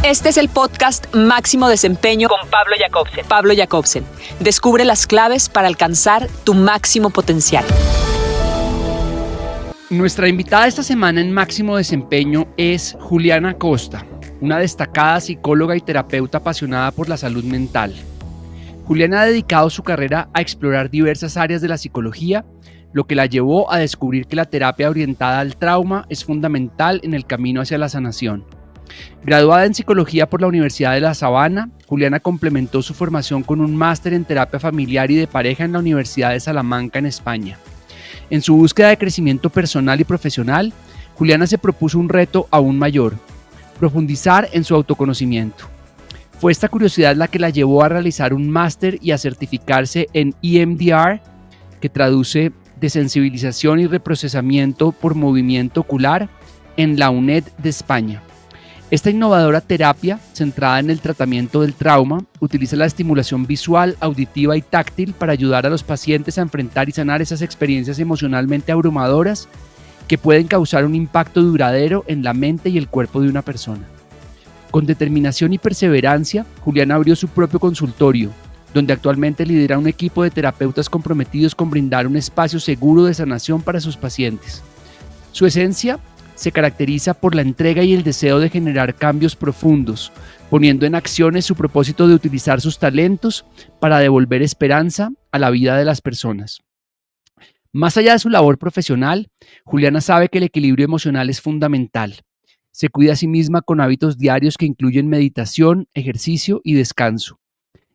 Este es el podcast Máximo Desempeño con Pablo Jacobsen. Pablo Jacobsen. Descubre las claves para alcanzar tu máximo potencial. Nuestra invitada esta semana en Máximo Desempeño es Juliana Costa, una destacada psicóloga y terapeuta apasionada por la salud mental. Juliana ha dedicado su carrera a explorar diversas áreas de la psicología, lo que la llevó a descubrir que la terapia orientada al trauma es fundamental en el camino hacia la sanación. Graduada en psicología por la Universidad de La Sabana, Juliana complementó su formación con un máster en terapia familiar y de pareja en la Universidad de Salamanca en España. En su búsqueda de crecimiento personal y profesional, Juliana se propuso un reto aún mayor: profundizar en su autoconocimiento. Fue esta curiosidad la que la llevó a realizar un máster y a certificarse en EMDR, que traduce Desensibilización y Reprocesamiento por Movimiento Ocular, en la UNED de España. Esta innovadora terapia, centrada en el tratamiento del trauma, utiliza la estimulación visual, auditiva y táctil para ayudar a los pacientes a enfrentar y sanar esas experiencias emocionalmente abrumadoras que pueden causar un impacto duradero en la mente y el cuerpo de una persona. Con determinación y perseverancia, Juliana abrió su propio consultorio, donde actualmente lidera un equipo de terapeutas comprometidos con brindar un espacio seguro de sanación para sus pacientes. Su esencia se caracteriza por la entrega y el deseo de generar cambios profundos, poniendo en acciones su propósito de utilizar sus talentos para devolver esperanza a la vida de las personas. Más allá de su labor profesional, Juliana sabe que el equilibrio emocional es fundamental. Se cuida a sí misma con hábitos diarios que incluyen meditación, ejercicio y descanso.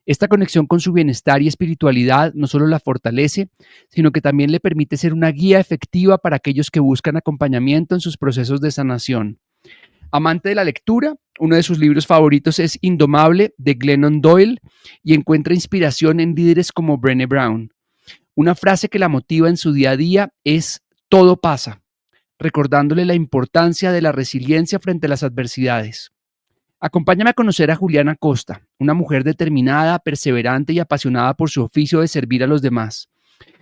Esta conexión con su bienestar y espiritualidad no solo la fortalece, sino que también le permite ser una guía efectiva para aquellos que buscan acompañamiento en sus procesos de sanación. Amante de la lectura, uno de sus libros favoritos es Indomable, de Glennon Doyle, y encuentra inspiración en líderes como Brené Brown. Una frase que la motiva en su día a día es "todo pasa", recordándole la importancia de la resiliencia frente a las adversidades. Acompáñame a conocer a Juliana Costa, una mujer determinada, perseverante y apasionada por su oficio de servir a los demás.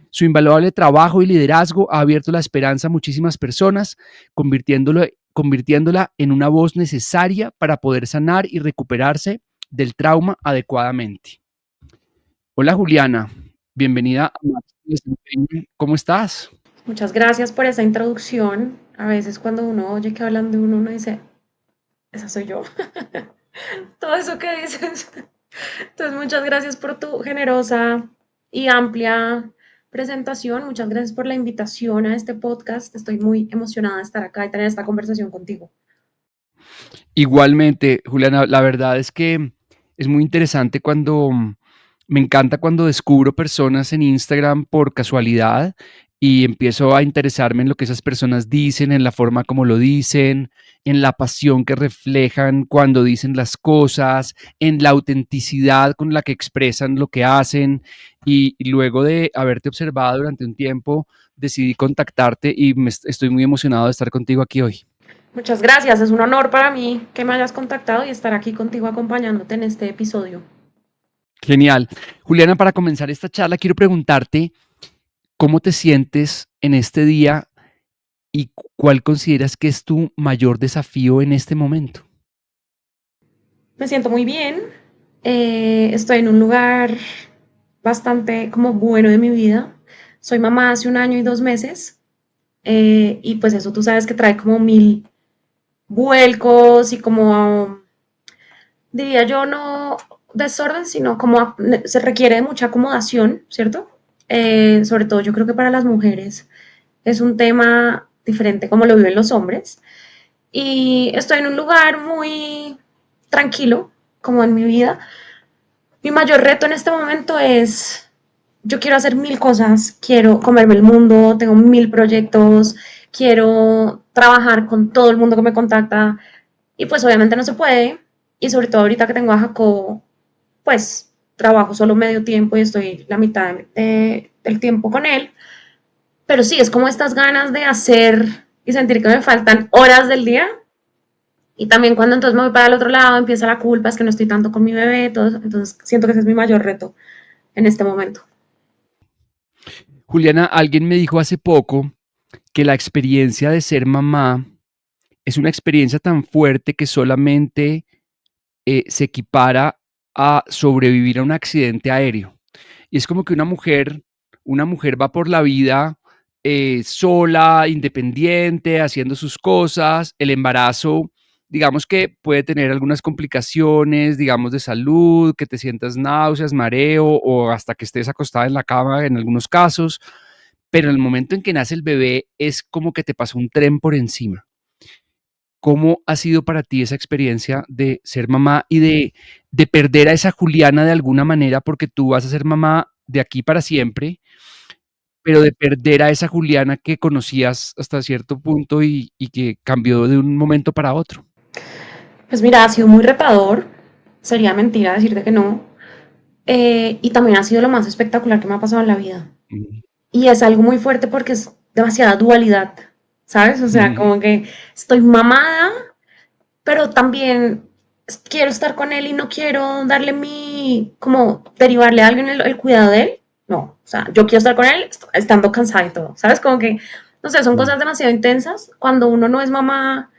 Su invaluable trabajo y liderazgo ha abierto la esperanza a muchísimas personas, convirtiéndola en una voz necesaria para poder sanar y recuperarse del trauma adecuadamente. Hola Juliana, bienvenida a Máximo Desempeño. ¿Cómo estás? Muchas gracias por esa introducción. A veces cuando uno oye que hablan de uno dice, esa soy yo. Todo eso que dices. Entonces, muchas gracias por tu generosa y amplia presentación. Muchas gracias por la invitación a este podcast. Estoy muy emocionada de estar acá y tener esta conversación contigo. Igualmente, Juliana, la verdad es que es muy interesante me encanta cuando descubro personas en Instagram por casualidad y empiezo a interesarme en lo que esas personas dicen, en la forma como lo dicen, en la pasión que reflejan cuando dicen las cosas, en la autenticidad con la que expresan lo que hacen. Y luego de haberte observado durante un tiempo, decidí contactarte y estoy muy emocionado de estar contigo aquí hoy. Muchas gracias. Es un honor para mí que me hayas contactado y estar aquí contigo acompañándote en este episodio. Genial. Juliana, para comenzar esta charla, quiero preguntarte cómo te sientes en este día y cuál consideras que es tu mayor desafío en este momento. Me siento muy bien. Estoy en un lugar bastante como bueno de mi vida. Soy mamá hace 1 año y 2 meses. Y pues eso tú sabes que trae como mil vuelcos y como, diría yo, no desorden, sino como se requiere de mucha acomodación, ¿cierto? Sobre todo yo creo que para las mujeres es un tema diferente como lo viven los hombres. Y estoy en un lugar muy tranquilo, como en mi vida. Mi mayor reto en este momento es, yo quiero hacer mil cosas, quiero comerme el mundo, tengo mil proyectos, quiero trabajar con todo el mundo que me contacta y pues obviamente no se puede y sobre todo ahorita que tengo a Jacobo, pues trabajo solo medio tiempo y estoy la mitad del tiempo con él, pero sí, es como estas ganas de hacer y sentir que me faltan horas del día y también cuando entonces me voy para el otro lado empieza la culpa, es que no estoy tanto con mi bebé, todo, entonces siento que ese es mi mayor reto en este momento. Juliana, alguien me dijo hace poco que la experiencia de ser mamá es una experiencia tan fuerte que solamente se equipara a sobrevivir a un accidente aéreo. Y es como que una mujer va por la vida sola, independiente, haciendo sus cosas. El embarazo, digamos que puede tener algunas complicaciones, digamos, de salud, que te sientas náuseas, mareo o hasta que estés acostada en la cama en algunos casos. Pero en el momento en que nace el bebé es como que te pasa un tren por encima. ¿Cómo ha sido para ti esa experiencia de ser mamá y de perder a esa Juliana de alguna manera? Porque tú vas a ser mamá de aquí para siempre, pero de perder a esa Juliana que conocías hasta cierto punto y que cambió de un momento para otro. Pues mira, ha sido muy retador, sería mentira decirte que no, y también ha sido lo más espectacular que me ha pasado en la vida. Ujú, Y es algo muy fuerte porque es demasiada dualidad, ¿sabes? O sea, ujú, como que estoy mamada, pero también quiero estar con él y no quiero darle como derivarle a alguien el cuidado de él. No, o sea, yo quiero estar con él estando cansada y todo, ¿sabes? Como que, no sé, son mm, cosas demasiado intensas. Cuando uno no es mamá,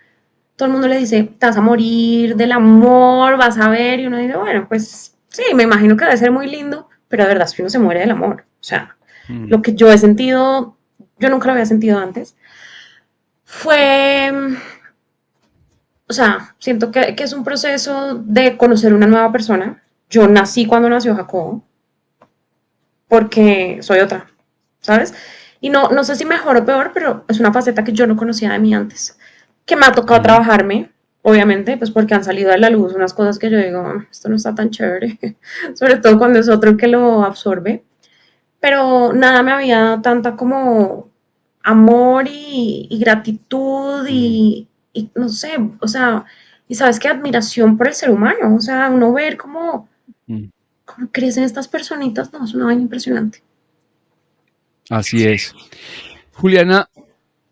todo el mundo le dice, te vas a morir del amor, vas a ver, y uno dice, bueno, pues sí, me imagino que debe ser muy lindo, pero de verdad es que uno se muere del amor. O sea, mm, lo que yo he sentido, yo nunca lo había sentido antes, fue, o sea, siento que es un proceso de conocer una nueva persona. Yo nací cuando nació Jacobo, porque soy otra, ¿sabes? Y no sé si mejor o peor, pero es una faceta que yo no conocía de mí antes, que me ha tocado mm, trabajarme, obviamente, pues porque han salido a la luz unas cosas que yo digo, "Ah, esto no está tan chévere", sobre todo cuando es otro el que lo absorbe, pero nada me había dado tanta como amor y gratitud mm, y no sé, o sea, y sabes qué admiración por el ser humano, o sea, uno ver mm. cómo crecen estas personitas, no, es una vaina impresionante. Así es. Juliana,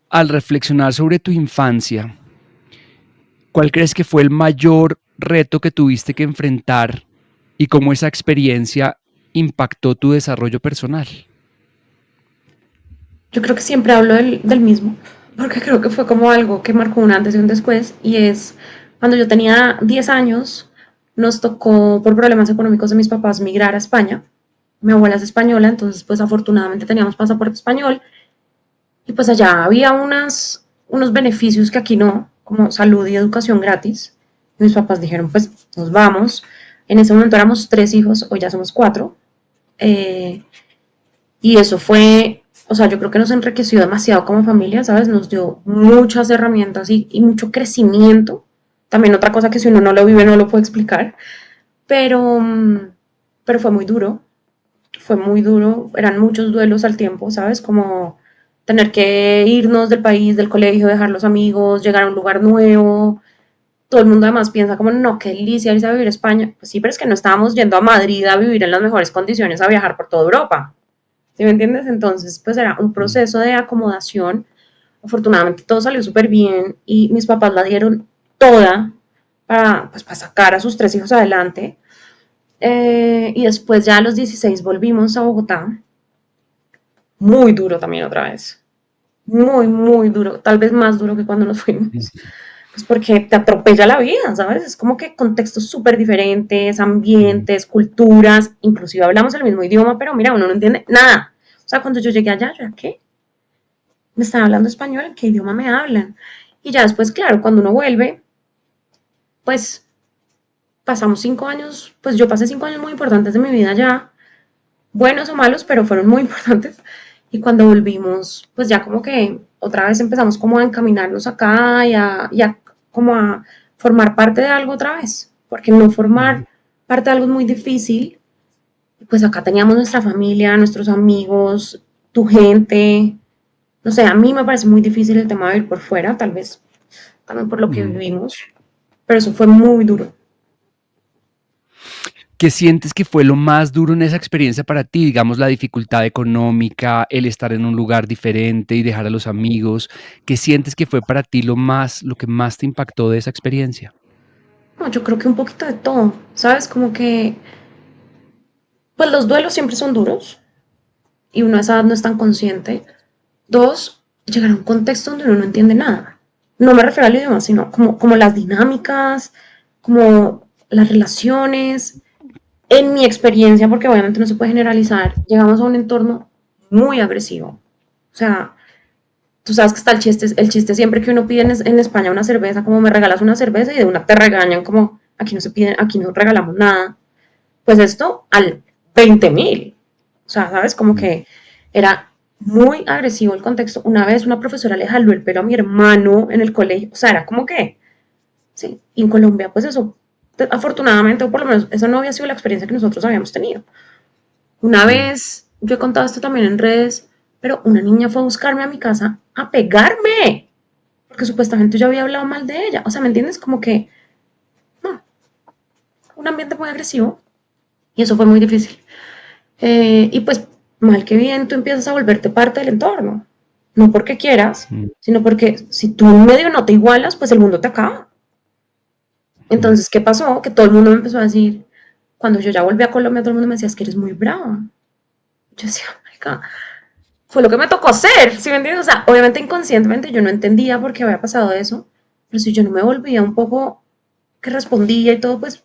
al reflexionar sobre tu infancia, ¿cuál crees que fue el mayor reto que tuviste que enfrentar y cómo esa experiencia impactó tu desarrollo personal? Yo creo que siempre hablo del mismo, porque creo que fue como algo que marcó un antes y un después, y es cuando yo tenía 10 años, nos tocó por problemas económicos de mis papás migrar a España. Mi abuela es española, entonces pues afortunadamente teníamos pasaporte español, y pues allá había unos beneficios que aquí no, como salud y educación gratis. Y mis papás dijeron, pues nos vamos. En ese momento éramos 3 hijos, hoy ya somos 4. Eh, y eso fue, o sea, yo creo que nos enriqueció demasiado como familia, ¿sabes? Nos dio muchas herramientas y mucho crecimiento. También otra cosa que si uno no lo vive no lo puede explicar. Pero, pero fue muy duro, eran muchos duelos al tiempo, ¿sabes? Como tener que irnos del país, del colegio, dejar los amigos, llegar a un lugar nuevo. Todo el mundo además piensa como, no, qué delicia irse a vivir a España. Pues sí, pero es que no estábamos yendo a Madrid a vivir en las mejores condiciones, a viajar por toda Europa. ¿Sí me entiendes? Entonces, pues era un Mm, proceso de acomodación. Afortunadamente todo salió súper bien y mis papás la dieron toda pues, para sacar a sus 3 hijos adelante. Y después ya a los 16 volvimos a Bogotá. Muy duro también otra vez. Muy, muy duro. Tal vez más duro que cuando nos fuimos. mm, Pues porque te atropella la vida, ¿sabes? Es como que contextos súper diferentes, mm, ambientes, culturas, inclusive hablamos el mismo idioma, pero mira, uno no entiende nada. O sea, cuando yo llegué allá, yo, ¿qué? ¿Me están hablando español? ¿Qué idioma me hablan? Y ya después, claro, cuando uno vuelve, pues pasamos 5 años, pues yo pasé 5 años muy importantes de mi vida allá, buenos o malos, pero fueron muy importantes. Y cuando volvimos, pues ya como que otra vez empezamos como a encaminarnos acá y a como a formar parte de algo otra vez, porque no mm. formar parte de algo es muy difícil. Pues acá teníamos nuestra familia, nuestros amigos, tu gente. No sé, a mí me parece muy difícil el tema de ir por fuera, tal vez también por lo que Mm. vivimos, pero eso fue muy duro. ¿Qué sientes que fue lo más duro en esa experiencia para ti? Digamos, la dificultad económica, el estar en un lugar diferente y dejar a los amigos. ¿Qué sientes que fue para ti lo que más te impactó de esa experiencia? No, yo creo que un poquito de todo, ¿sabes? Como que, pues los duelos siempre son duros y uno a esa edad no es tan consciente. Dos, llegar a un contexto donde uno no entiende nada. No me refiero al idioma, sino como las dinámicas, como las relaciones, en mi experiencia, porque obviamente no se puede generalizar, llegamos a un entorno muy agresivo. O sea, tú sabes que está el chiste siempre que uno pide en España una cerveza, como me regalas una cerveza y de una te regañan como aquí no se pide, aquí no regalamos nada. Pues esto al 20.000. O sea, ¿sabes? Como que era muy agresivo el contexto. Una vez una profesora le jaló el pelo a mi hermano en el colegio. O sea, era como que, sí. Y en Colombia, pues eso, afortunadamente, o por lo menos, esa no había sido la experiencia que nosotros habíamos tenido. Una Mm. vez, yo he contado esto también en redes, pero una niña fue a buscarme a mi casa a pegarme, porque supuestamente yo había hablado mal de ella. O sea, ¿me entiendes? Como que, no, un ambiente muy agresivo. Y eso fue muy difícil. Y pues, mal que bien, tú empiezas a volverte parte del entorno. No porque quieras, Mm. sino porque si tú en medio no te igualas, pues el mundo te acaba. Mm. Entonces, ¿qué pasó? Que todo el mundo me empezó a decir, cuando yo ya volví a Colombia, todo el mundo me decía, es que eres muy brava. Yo decía, oh my God, fue lo que me tocó hacer, ¿sí me entiendes? O sea, obviamente inconscientemente yo no entendía por qué había pasado eso, pero si yo no me volvía un poco que respondía y todo, pues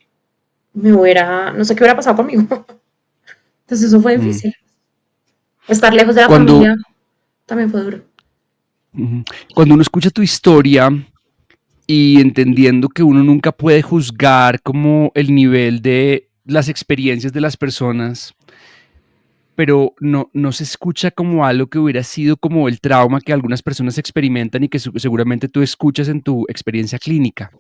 me hubiera, no sé qué hubiera pasado conmigo. Entonces eso fue Mm. difícil. Estar lejos de la Cuando, familia también fue duro. ujú, cuando uno escucha tu historia y entendiendo que uno nunca puede juzgar como el nivel de las experiencias de las personas, pero no se escucha como algo que hubiera sido como el trauma que algunas personas experimentan y que seguramente tú escuchas en tu experiencia clínica.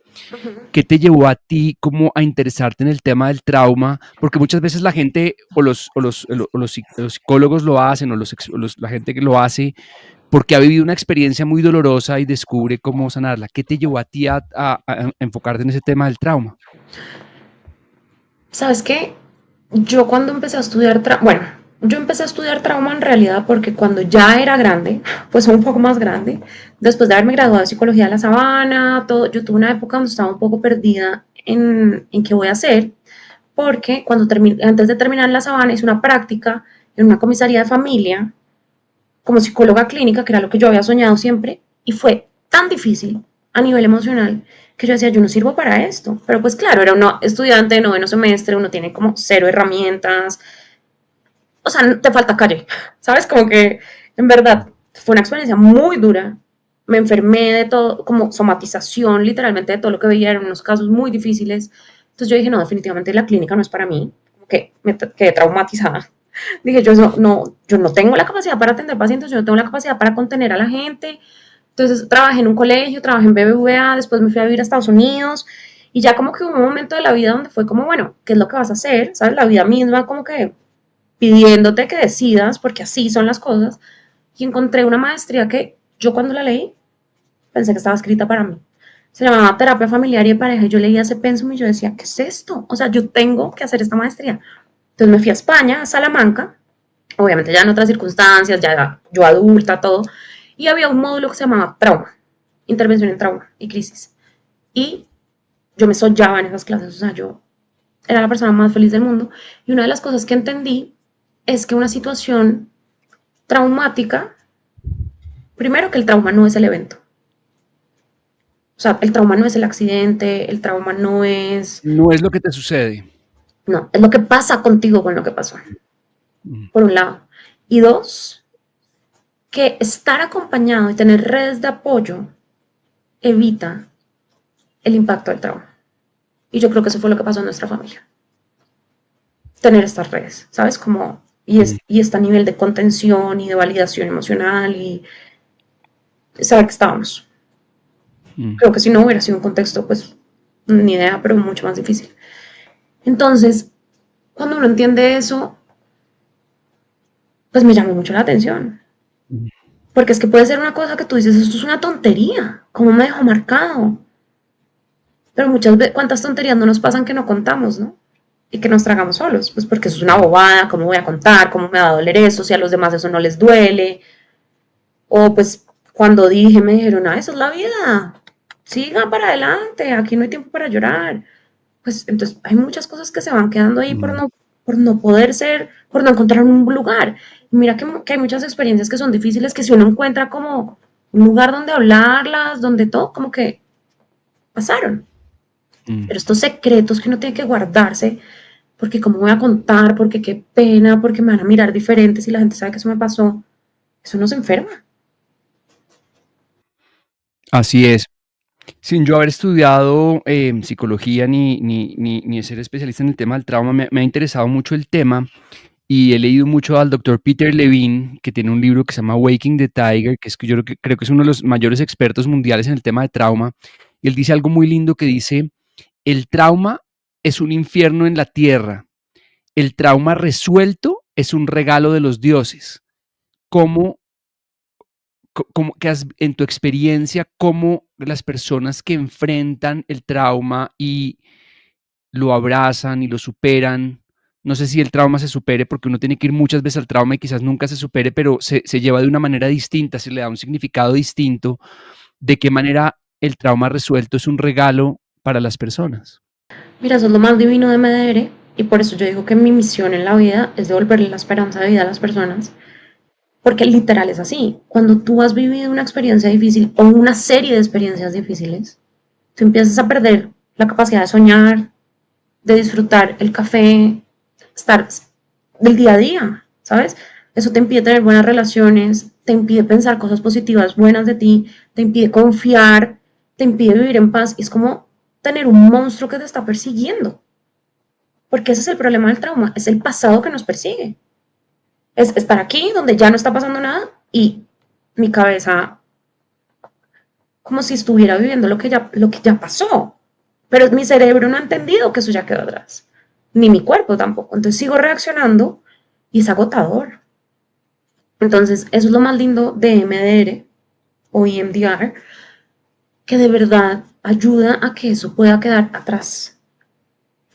¿Qué te llevó a ti como a interesarte en el tema del trauma? Porque muchas veces la gente o los psicólogos lo hacen la gente que lo hace porque ha vivido una experiencia muy dolorosa y descubre cómo sanarla. ¿Qué te llevó a ti a enfocarte en ese tema del trauma? ¿Sabes qué? Yo cuando empecé a estudiar, bueno, yo empecé a estudiar trauma en realidad porque cuando ya era grande, pues un poco más grande, después de haberme graduado de psicología de la Sabana, todo, yo tuve una época donde estaba un poco perdida en qué voy a hacer, porque antes de terminar la Sabana hice una práctica en una comisaría de familia como psicóloga clínica, que era lo que yo había soñado siempre, y fue tan difícil a nivel emocional que yo decía, yo no sirvo para esto. Pero pues claro, era un estudiante de noveno semestre, uno tiene como cero herramientas, o sea, te falta calle, ¿sabes? Como que en verdad fue una experiencia muy dura. Me enfermé de todo, como somatización literalmente de todo lo que veía, eran unos casos muy difíciles. Entonces yo dije, no, definitivamente la clínica no es para mí, como que me quedé traumatizada. Dije, yo no tengo la capacidad para atender pacientes, yo no tengo la capacidad para contener a la gente. Entonces trabajé en un colegio, trabajé en BBVA, después me fui a vivir a Estados Unidos y ya como que hubo un momento de la vida donde fue como, bueno, ¿qué es lo que vas a hacer? ¿Sabes? La vida misma como que pidiéndote que decidas, porque así son las cosas. Y encontré una maestría que yo cuando la leí pensé que estaba escrita para mí. Se llamaba Terapia Familiar y de Pareja. Y yo leía ese pensum y yo decía, ¿qué es esto? O sea, yo tengo que hacer esta maestría. Entonces me fui a España, a Salamanca, obviamente ya en otras circunstancias, ya yo adulta, todo. Y había un módulo que se llamaba Trauma, Intervención en Trauma y Crisis. Y yo me soñaba en esas clases, o sea, yo era la persona más feliz del mundo. Y una de las cosas que entendí es que una situación traumática, primero que el trauma no es el evento. O sea, el trauma no es el accidente, el trauma no es, No es lo que te sucede. no, es lo que pasa contigo con lo que pasó, Mm. por un lado. Y dos, que estar acompañado y tener redes de apoyo evita el impacto del trauma. Y yo creo que eso fue lo que pasó en nuestra familia. Tener estas redes, ¿sabes? Como, Mm. y este nivel de contención y de validación emocional y saber que estábamos. Mm. Creo que si no hubiera sido un contexto, pues, ni idea, pero mucho más difícil. Entonces, cuando uno entiende eso, pues me llamó mucho la atención. Mm. Porque es que puede ser una cosa que tú dices, esto es una tontería, ¿cómo me dejó marcado? Pero muchas veces, ¿cuántas tonterías no nos pasan que no contamos, no? Y que nos tragamos solos, pues porque eso es una bobada, ¿cómo voy a contar? ¿Cómo me va a doler eso? Si a los demás eso no les duele. O pues cuando dije, me dijeron, ah, eso es la vida, sigan para adelante, aquí no hay tiempo para llorar. Pues entonces hay muchas cosas que se van quedando ahí Mm. por no poder ser, por no encontrar un lugar. Y mira que hay muchas experiencias que son difíciles, que si uno encuentra como un lugar donde hablarlas, donde todo, como que pasaron. Mm. Pero estos secretos que uno tiene que guardarse, porque cómo voy a contar, porque qué pena, porque me van a mirar diferente si la gente sabe que eso me pasó, eso nos enferma. Así es. Sin yo haber estudiado psicología ni ser especialista en el tema del trauma, me ha interesado mucho el tema y he leído mucho al doctor Peter Levine, que tiene un libro que se llama Waking the Tiger, que es que yo creo que es uno de los mayores expertos mundiales en el tema de trauma. Y él dice algo muy lindo que dice, el trauma es un infierno en la tierra, el trauma resuelto es un regalo de los dioses. ¿Cómo cómo que en tu experiencia, cómo las personas que enfrentan el trauma y lo abrazan y lo superan, no sé si el trauma se supere, porque uno tiene que ir muchas veces al trauma y quizás nunca se supere, pero se lleva de una manera distinta, se le da un significado distinto, de qué manera el trauma resuelto es un regalo para las personas. Mira, eso es lo más divino de Medere y por eso yo digo que mi misión en la vida es devolverle la esperanza de vida a las personas, porque literal es así. Cuando tú has vivido una experiencia difícil o una serie de experiencias difíciles, tú empiezas a perder la capacidad de soñar, de disfrutar el café, estar del día a día, ¿sabes? Eso te impide tener buenas relaciones, te impide pensar cosas positivas, buenas de ti, te impide confiar, te impide vivir en paz. Y es como tener un monstruo que te está persiguiendo. Porque ese es el problema del trauma, es el pasado que nos persigue. Es estar aquí donde ya no está pasando nada y mi cabeza como si estuviera viviendo lo que ya pasó. Pero mi cerebro no ha entendido que eso ya quedó atrás. Ni mi cuerpo tampoco. Entonces sigo reaccionando y es agotador. Entonces, eso es lo más lindo de MDR o EMDR, que de verdad ayuda a que eso pueda quedar atrás.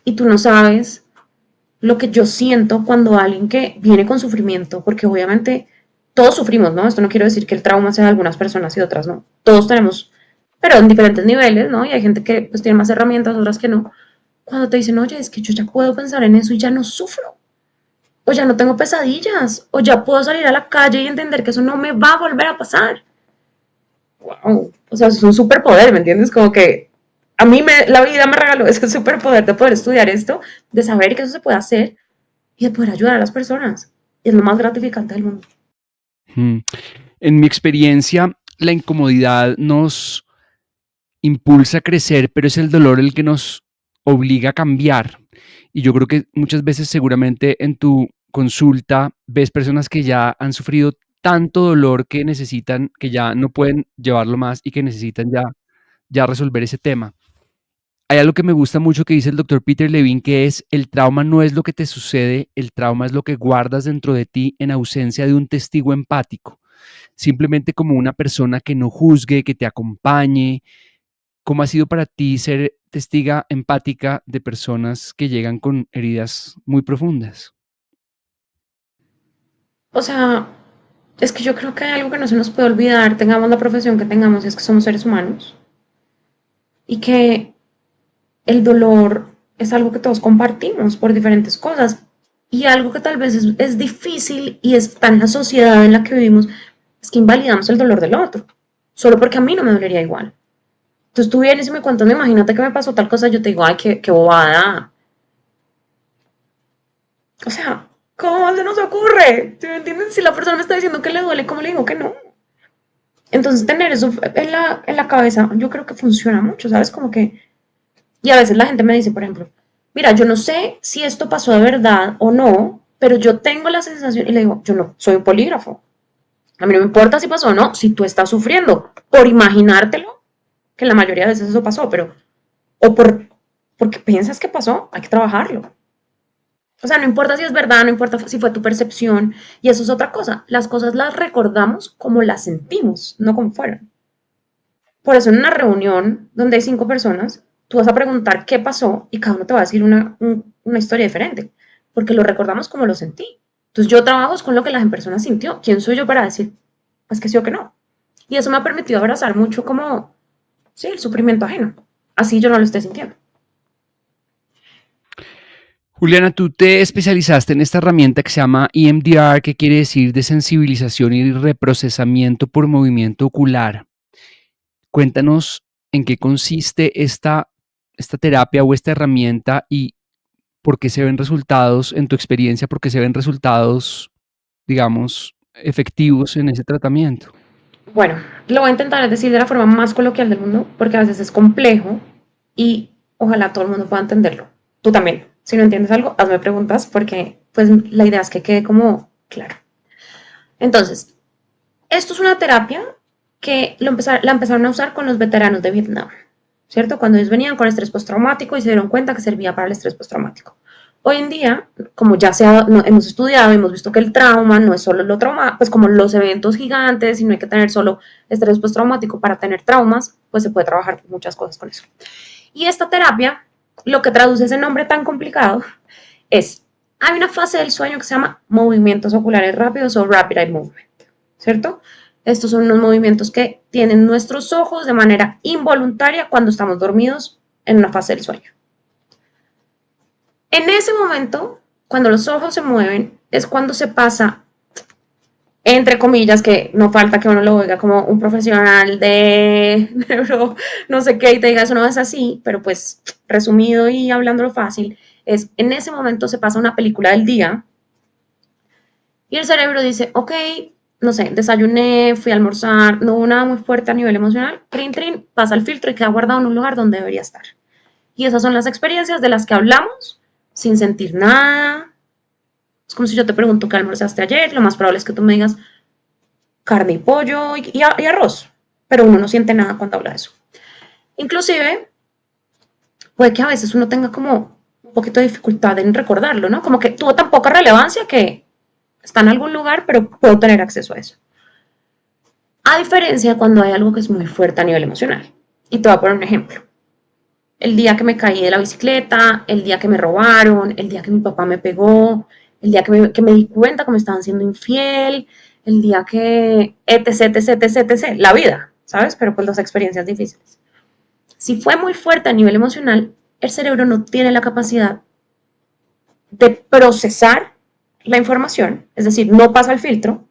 Y tú no sabes lo que yo siento cuando alguien que viene con sufrimiento, porque obviamente todos sufrimos, ¿no? Esto no quiere decir que el trauma sea de algunas personas y de otras no. Todos tenemos, pero en diferentes niveles, ¿no? Y hay gente que pues tiene más herramientas, otras que no. Cuando te dicen, oye, es que yo ya puedo pensar en eso y ya no sufro, o ya no tengo pesadillas, o ya puedo salir a la calle y entender que eso no me va a volver a pasar. Wow. O sea, es un superpoder, ¿me entiendes? Como que a mí la vida me regaló ese superpoder de poder estudiar esto, de saber que eso se puede hacer y de poder ayudar a las personas. Es lo más gratificante del mundo. Mm. En mi experiencia, la incomodidad nos impulsa a crecer, pero es el dolor el que nos obliga a cambiar. Y yo creo que muchas veces seguramente en tu consulta ves personas que ya han sufrido tanto dolor que necesitan, que ya no pueden llevarlo más y que necesitan ya resolver ese tema. Hay algo que me gusta mucho que dice el doctor Peter Levine, que es el trauma no es lo que te sucede, el trauma es lo que guardas dentro de ti en ausencia de un testigo empático. Simplemente como una persona que no juzgue, que te acompañe. ¿Cómo ha sido para ti ser testiga empática de personas que llegan con heridas muy profundas? O sea, es que yo creo que hay algo que no se nos puede olvidar, tengamos la profesión que tengamos, y es que somos seres humanos y que el dolor es algo que todos compartimos por diferentes cosas y algo que tal vez es difícil y está en la sociedad en la que vivimos, es que invalidamos el dolor del otro, solo porque a mí no me dolería igual. Entonces tú vienes y me cuentas, imagínate que me pasó tal cosa, yo te digo, ay, qué bobada. O sea, ¿cómo se nos ocurre? ¿Sí me entienden? Si la persona me está diciendo que le duele, ¿cómo le digo que no? Entonces tener eso en la cabeza, yo creo que funciona mucho, ¿sabes? Como que, y a veces la gente me dice, por ejemplo, mira, yo no sé si esto pasó de verdad o no, pero yo tengo la sensación, y le digo, yo no soy un polígrafo. A mí no me importa si pasó o no, si tú estás sufriendo por imaginártelo, que la mayoría de veces eso pasó, pero, o porque piensas que pasó, hay que trabajarlo. O sea, no importa si es verdad, no importa si fue tu percepción, y eso es otra cosa. Las cosas las recordamos como las sentimos, no como fueron. Por eso en una reunión donde hay 5 personas, tú vas a preguntar qué pasó y cada uno te va a decir una historia diferente, porque lo recordamos como lo sentí. Entonces yo trabajo con lo que la persona sintió. ¿Quién soy yo para decir, pues que sí o que no? Y eso me ha permitido abrazar mucho como, sí, el sufrimiento ajeno. Así yo no lo esté sintiendo. Juliana, tú te especializaste en esta herramienta que se llama EMDR, que quiere decir desensibilización y reprocesamiento por movimiento ocular. Cuéntanos en qué consiste esta esta terapia o esta herramienta y por qué se ven resultados, en tu experiencia, por qué se ven resultados, digamos, efectivos en ese tratamiento? Bueno, lo voy a intentar decir de la forma más coloquial del mundo, porque a veces es complejo y ojalá todo el mundo pueda entenderlo. Tú también. Si no entiendes algo, hazme preguntas porque pues la idea es que quede como claro. Entonces, esto es una terapia que la empezaron a usar con los veteranos de Vietnam, ¿cierto? Cuando ellos venían con estrés postraumático y se dieron cuenta que servía para el estrés postraumático. Hoy en día, como ya hemos estudiado y hemos visto que el trauma no es solo lo trauma, pues como los eventos gigantes y no hay que tener solo estrés postraumático para tener traumas, pues se puede trabajar muchas cosas con eso. Y esta terapia, lo que traduce ese nombre tan complicado, es, hay una fase del sueño que se llama movimientos oculares rápidos o rapid eye movement, ¿cierto? Estos son unos movimientos que tienen nuestros ojos de manera involuntaria cuando estamos dormidos en una fase del sueño. En ese momento, cuando los ojos se mueven, es cuando se pasa, entre comillas, que no falta que uno lo oiga como un profesional de neuro, no sé qué, y te diga eso no es así, pero pues resumido y hablándolo fácil, es en ese momento se pasa una película del día y el cerebro dice, ok, no sé, desayuné, fui a almorzar, no hubo nada muy fuerte a nivel emocional, trin, trin, pasa el filtro y queda guardado en un lugar donde debería estar. Y esas son las experiencias de las que hablamos sin sentir nada. Es como si yo te pregunto qué almorzaste ayer, lo más probable es que tú me digas carne y pollo y arroz, pero uno no siente nada cuando habla de eso. Inclusive, puede que a veces uno tenga como un poquito de dificultad en recordarlo, ¿no? Como que tuvo tan poca relevancia que está en algún lugar, pero puedo tener acceso a eso. A diferencia cuando hay algo que es muy fuerte a nivel emocional. Y te voy a poner un ejemplo. El día que me caí de la bicicleta, el día que me robaron, el día que mi papá me pegó, el día que me di cuenta que me estaban siendo infiel, el día que, etc, etc, etc, etc, la vida, ¿sabes? Pero pues las experiencias difíciles. Si fue muy fuerte a nivel emocional, el cerebro no tiene la capacidad de procesar la información, es decir, no pasa el filtro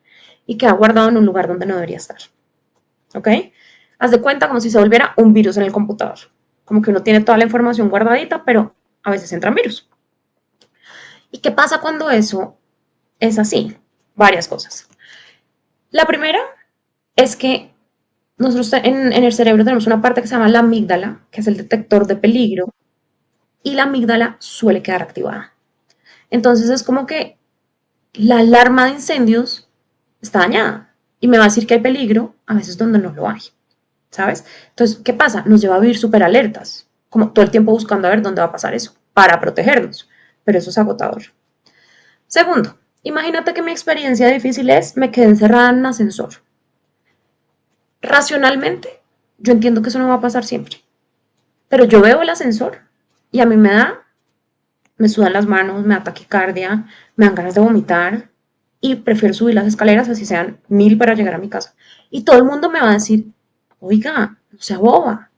y queda guardado en un lugar donde no debería estar. ¿Ok? Haz de cuenta como si se volviera un virus en el computador. Como que uno tiene toda la información guardadita, pero a veces entran virus. ¿Y qué pasa cuando eso es así? Varias cosas. La primera es que nosotros en el cerebro tenemos una parte que se llama la amígdala, que es el detector de peligro, y la amígdala suele quedar activada. Entonces es como que la alarma de incendios está dañada y me va a decir que hay peligro a veces donde no lo hay. ¿Sabes? Entonces, ¿qué pasa? Nos lleva a vivir súper alertas, como todo el tiempo buscando a ver dónde va a pasar eso, para protegernos, pero eso es agotador. Segundo, imagínate que mi experiencia difícil es, me quedé encerrada en un ascensor. Racionalmente, yo entiendo que eso no va a pasar siempre, pero yo veo el ascensor y a mí me sudan las manos, me da taquicardia, me dan ganas de vomitar y prefiero subir las escaleras así sean 1000 para llegar a mi casa. Y todo el mundo me va a decir, oiga, no sea boba,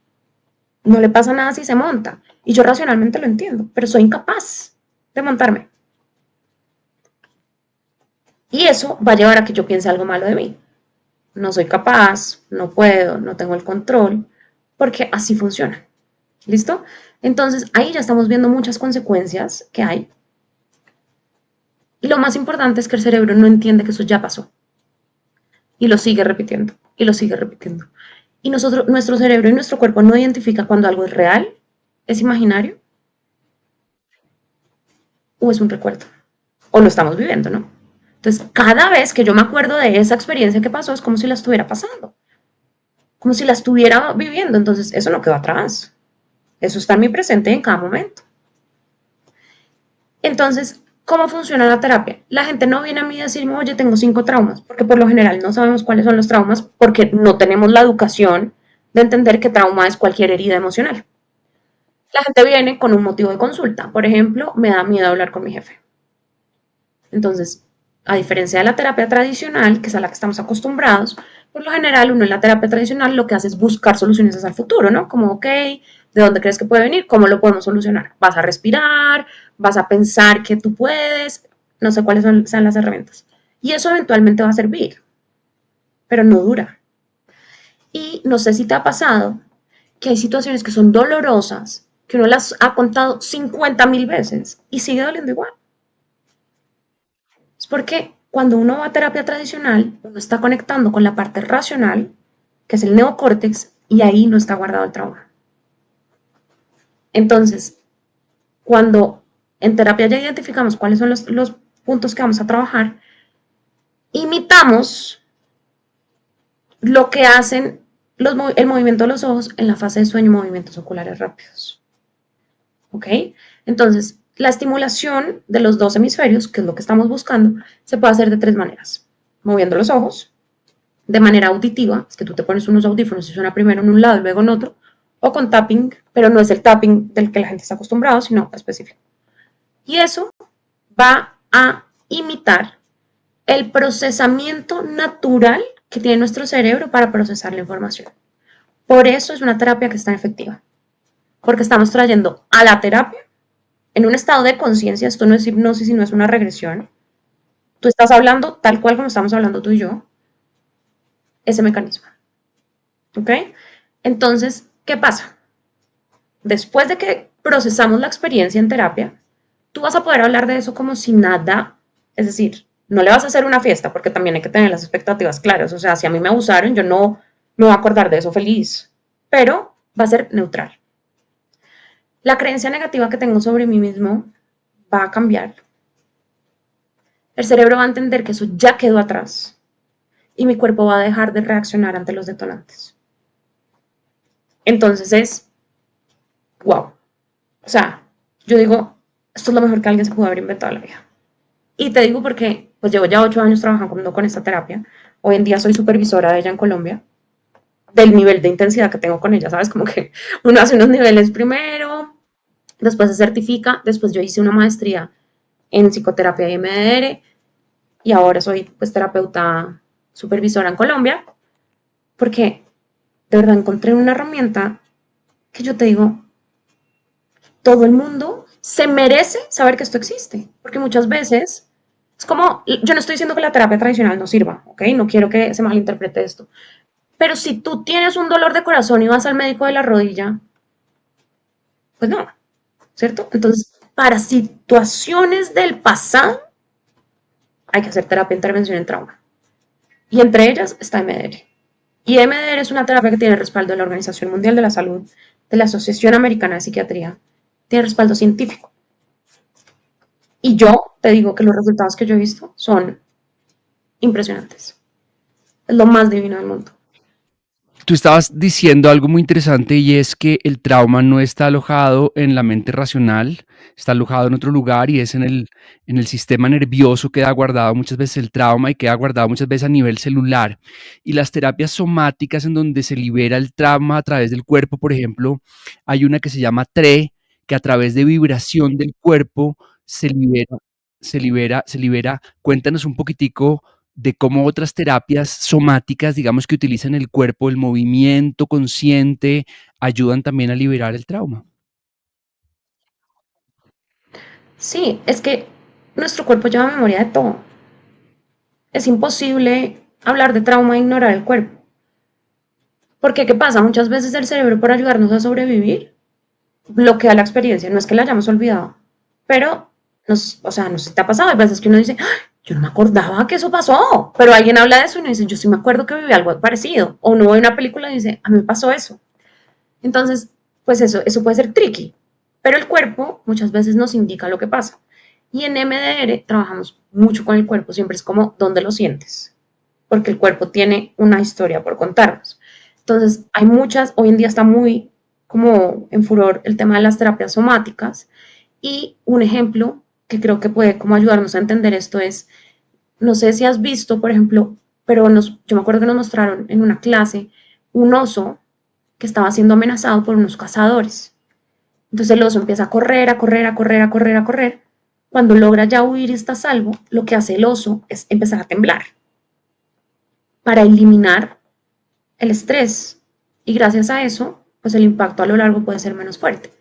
no le pasa nada si se monta. Y yo racionalmente lo entiendo, pero soy incapaz de montarme. Y eso va a llevar a que yo piense algo malo de mí. No soy capaz, no puedo, no tengo el control, porque así funciona. ¿Listo? Entonces ahí ya estamos viendo muchas consecuencias que hay. Y lo más importante es que el cerebro no entiende que eso ya pasó. Y lo sigue repitiendo, y lo sigue repitiendo. Y nuestro cerebro y nuestro cuerpo no identifica cuando algo es real, es imaginario o es un recuerdo. O lo estamos viviendo, ¿no? Entonces, cada vez que yo me acuerdo de esa experiencia que pasó, es como si la estuviera pasando, como si la estuviera viviendo. Entonces, eso no quedó atrás. Eso está en mi presente en cada momento. Entonces, ¿cómo funciona la terapia? La gente no viene a mí a decirme, oye, tengo 5 traumas, porque por lo general no sabemos cuáles son los traumas, porque no tenemos la educación de entender que trauma es cualquier herida emocional. La gente viene con un motivo de consulta. Por ejemplo, me da miedo hablar con mi jefe. Entonces, a diferencia de la terapia tradicional, que es a la que estamos acostumbrados, por lo general uno en la terapia tradicional lo que hace es buscar soluciones hacia el futuro, ¿no? Como, ok, ¿de dónde crees que puede venir? ¿Cómo lo podemos solucionar? Vas a respirar, vas a pensar que tú puedes, no sé cuáles sean las herramientas. Y eso eventualmente va a servir, pero no dura. Y no sé si te ha pasado que hay situaciones que son dolorosas que uno las ha contado 50.000 veces y sigue doliendo igual. Es porque cuando uno va a terapia tradicional, uno está conectando con la parte racional, que es el neocórtex, y ahí no está guardado el trauma. Entonces, cuando en terapia ya identificamos cuáles son los puntos que vamos a trabajar, imitamos lo que hacen el movimiento de los ojos en la fase de sueño, movimientos oculares rápidos. ¿Ok? Entonces, la estimulación de los dos hemisferios, que es lo que estamos buscando, se puede hacer de tres maneras. Moviendo los ojos, de manera auditiva, es que tú te pones unos audífonos y suena primero en un lado y luego en otro, o con tapping, pero no es el tapping del que la gente está acostumbrado, sino específico. Y eso va a imitar el procesamiento natural que tiene nuestro cerebro para procesar la información. Por eso es una terapia que es tan efectiva, porque estamos trayendo a la terapia en un estado de conciencia. Esto no es hipnosis y no es una regresión. Tú estás hablando tal cual como estamos hablando tú y yo, ese mecanismo. ¿Ok? Entonces, ¿qué pasa? Después de que procesamos la experiencia en terapia, tú vas a poder hablar de eso como si nada, es decir, no le vas a hacer una fiesta porque también hay que tener las expectativas claras. O sea, si a mí me abusaron, yo no me voy a acordar de eso feliz, pero va a ser neutral. La creencia negativa que tengo sobre mí mismo va a cambiar. El cerebro va a entender que eso ya quedó atrás y mi cuerpo va a dejar de reaccionar ante los detonantes. Entonces es, wow. O sea, yo digo, esto es lo mejor que alguien se pudo haber inventado en la vida. Y te digo porque pues llevo ya 8 años trabajando con esta terapia. Hoy en día soy supervisora de ella en Colombia, del nivel de intensidad que tengo con ella, ¿sabes? Como que uno hace unos niveles primero, después se certifica, después yo hice una maestría en psicoterapia y MDR y ahora soy pues terapeuta supervisora en Colombia, porque de verdad encontré una herramienta que yo te digo, todo el mundo se merece saber que esto existe, porque muchas veces es como, yo no estoy diciendo que la terapia tradicional no sirva, ¿ok? No quiero que se malinterprete esto, pero si tú tienes un dolor de corazón y vas al médico de la rodilla, pues no, ¿cierto? Entonces, para situaciones del pasado, hay que hacer terapia de intervención en trauma. Y entre ellas está MDR. Y MDR es una terapia que tiene respaldo de la Organización Mundial de la Salud, de la Asociación Americana de Psiquiatría, tiene respaldo científico. Y yo te digo que los resultados que yo he visto son impresionantes. Es lo más divino del mundo. Tú estabas diciendo algo muy interesante y es que el trauma no está alojado en la mente racional, está alojado en otro lugar y es en el sistema nervioso, queda guardado muchas veces el trauma y queda guardado muchas veces a nivel celular. Y las terapias somáticas en donde se libera el trauma a través del cuerpo, por ejemplo, hay una que se llama TRE, que a través de vibración del cuerpo se libera, se libera. Cuéntanos un poquitico de cómo otras terapias somáticas, digamos que utilizan el cuerpo, el movimiento consciente, ayudan también a liberar el trauma. Sí, es que nuestro cuerpo lleva memoria de todo. Es imposible hablar de trauma e ignorar el cuerpo. Porque, ¿qué pasa? Muchas veces el cerebro, para ayudarnos a sobrevivir, bloquea la experiencia. No es que la hayamos olvidado, pero o sea, no sé si te ha pasado. Hay veces que uno dice, "Ay, yo no me acordaba que eso pasó", pero alguien habla de eso y uno dice, yo sí me acuerdo que viví algo parecido. O uno ve una película y dice, a mí me pasó eso. Entonces, pues eso puede ser tricky, pero el cuerpo muchas veces nos indica lo que pasa. Y en MDR trabajamos mucho con el cuerpo, siempre es como, ¿dónde lo sientes? Porque el cuerpo tiene una historia por contarnos. Entonces, hay muchas, hoy en día está muy como en furor el tema de las terapias somáticas y un ejemplo que creo que puede como ayudarnos a entender esto es, no sé si has visto, por ejemplo, pero yo me acuerdo que nos mostraron en una clase un oso que estaba siendo amenazado por unos cazadores. Entonces el oso empieza a correr, a correr, a correr, a correr, a correr. Cuando logra ya huir y está a salvo, lo que hace el oso es empezar a temblar para eliminar el estrés. Y gracias a eso, pues el impacto a lo largo puede ser menos fuerte.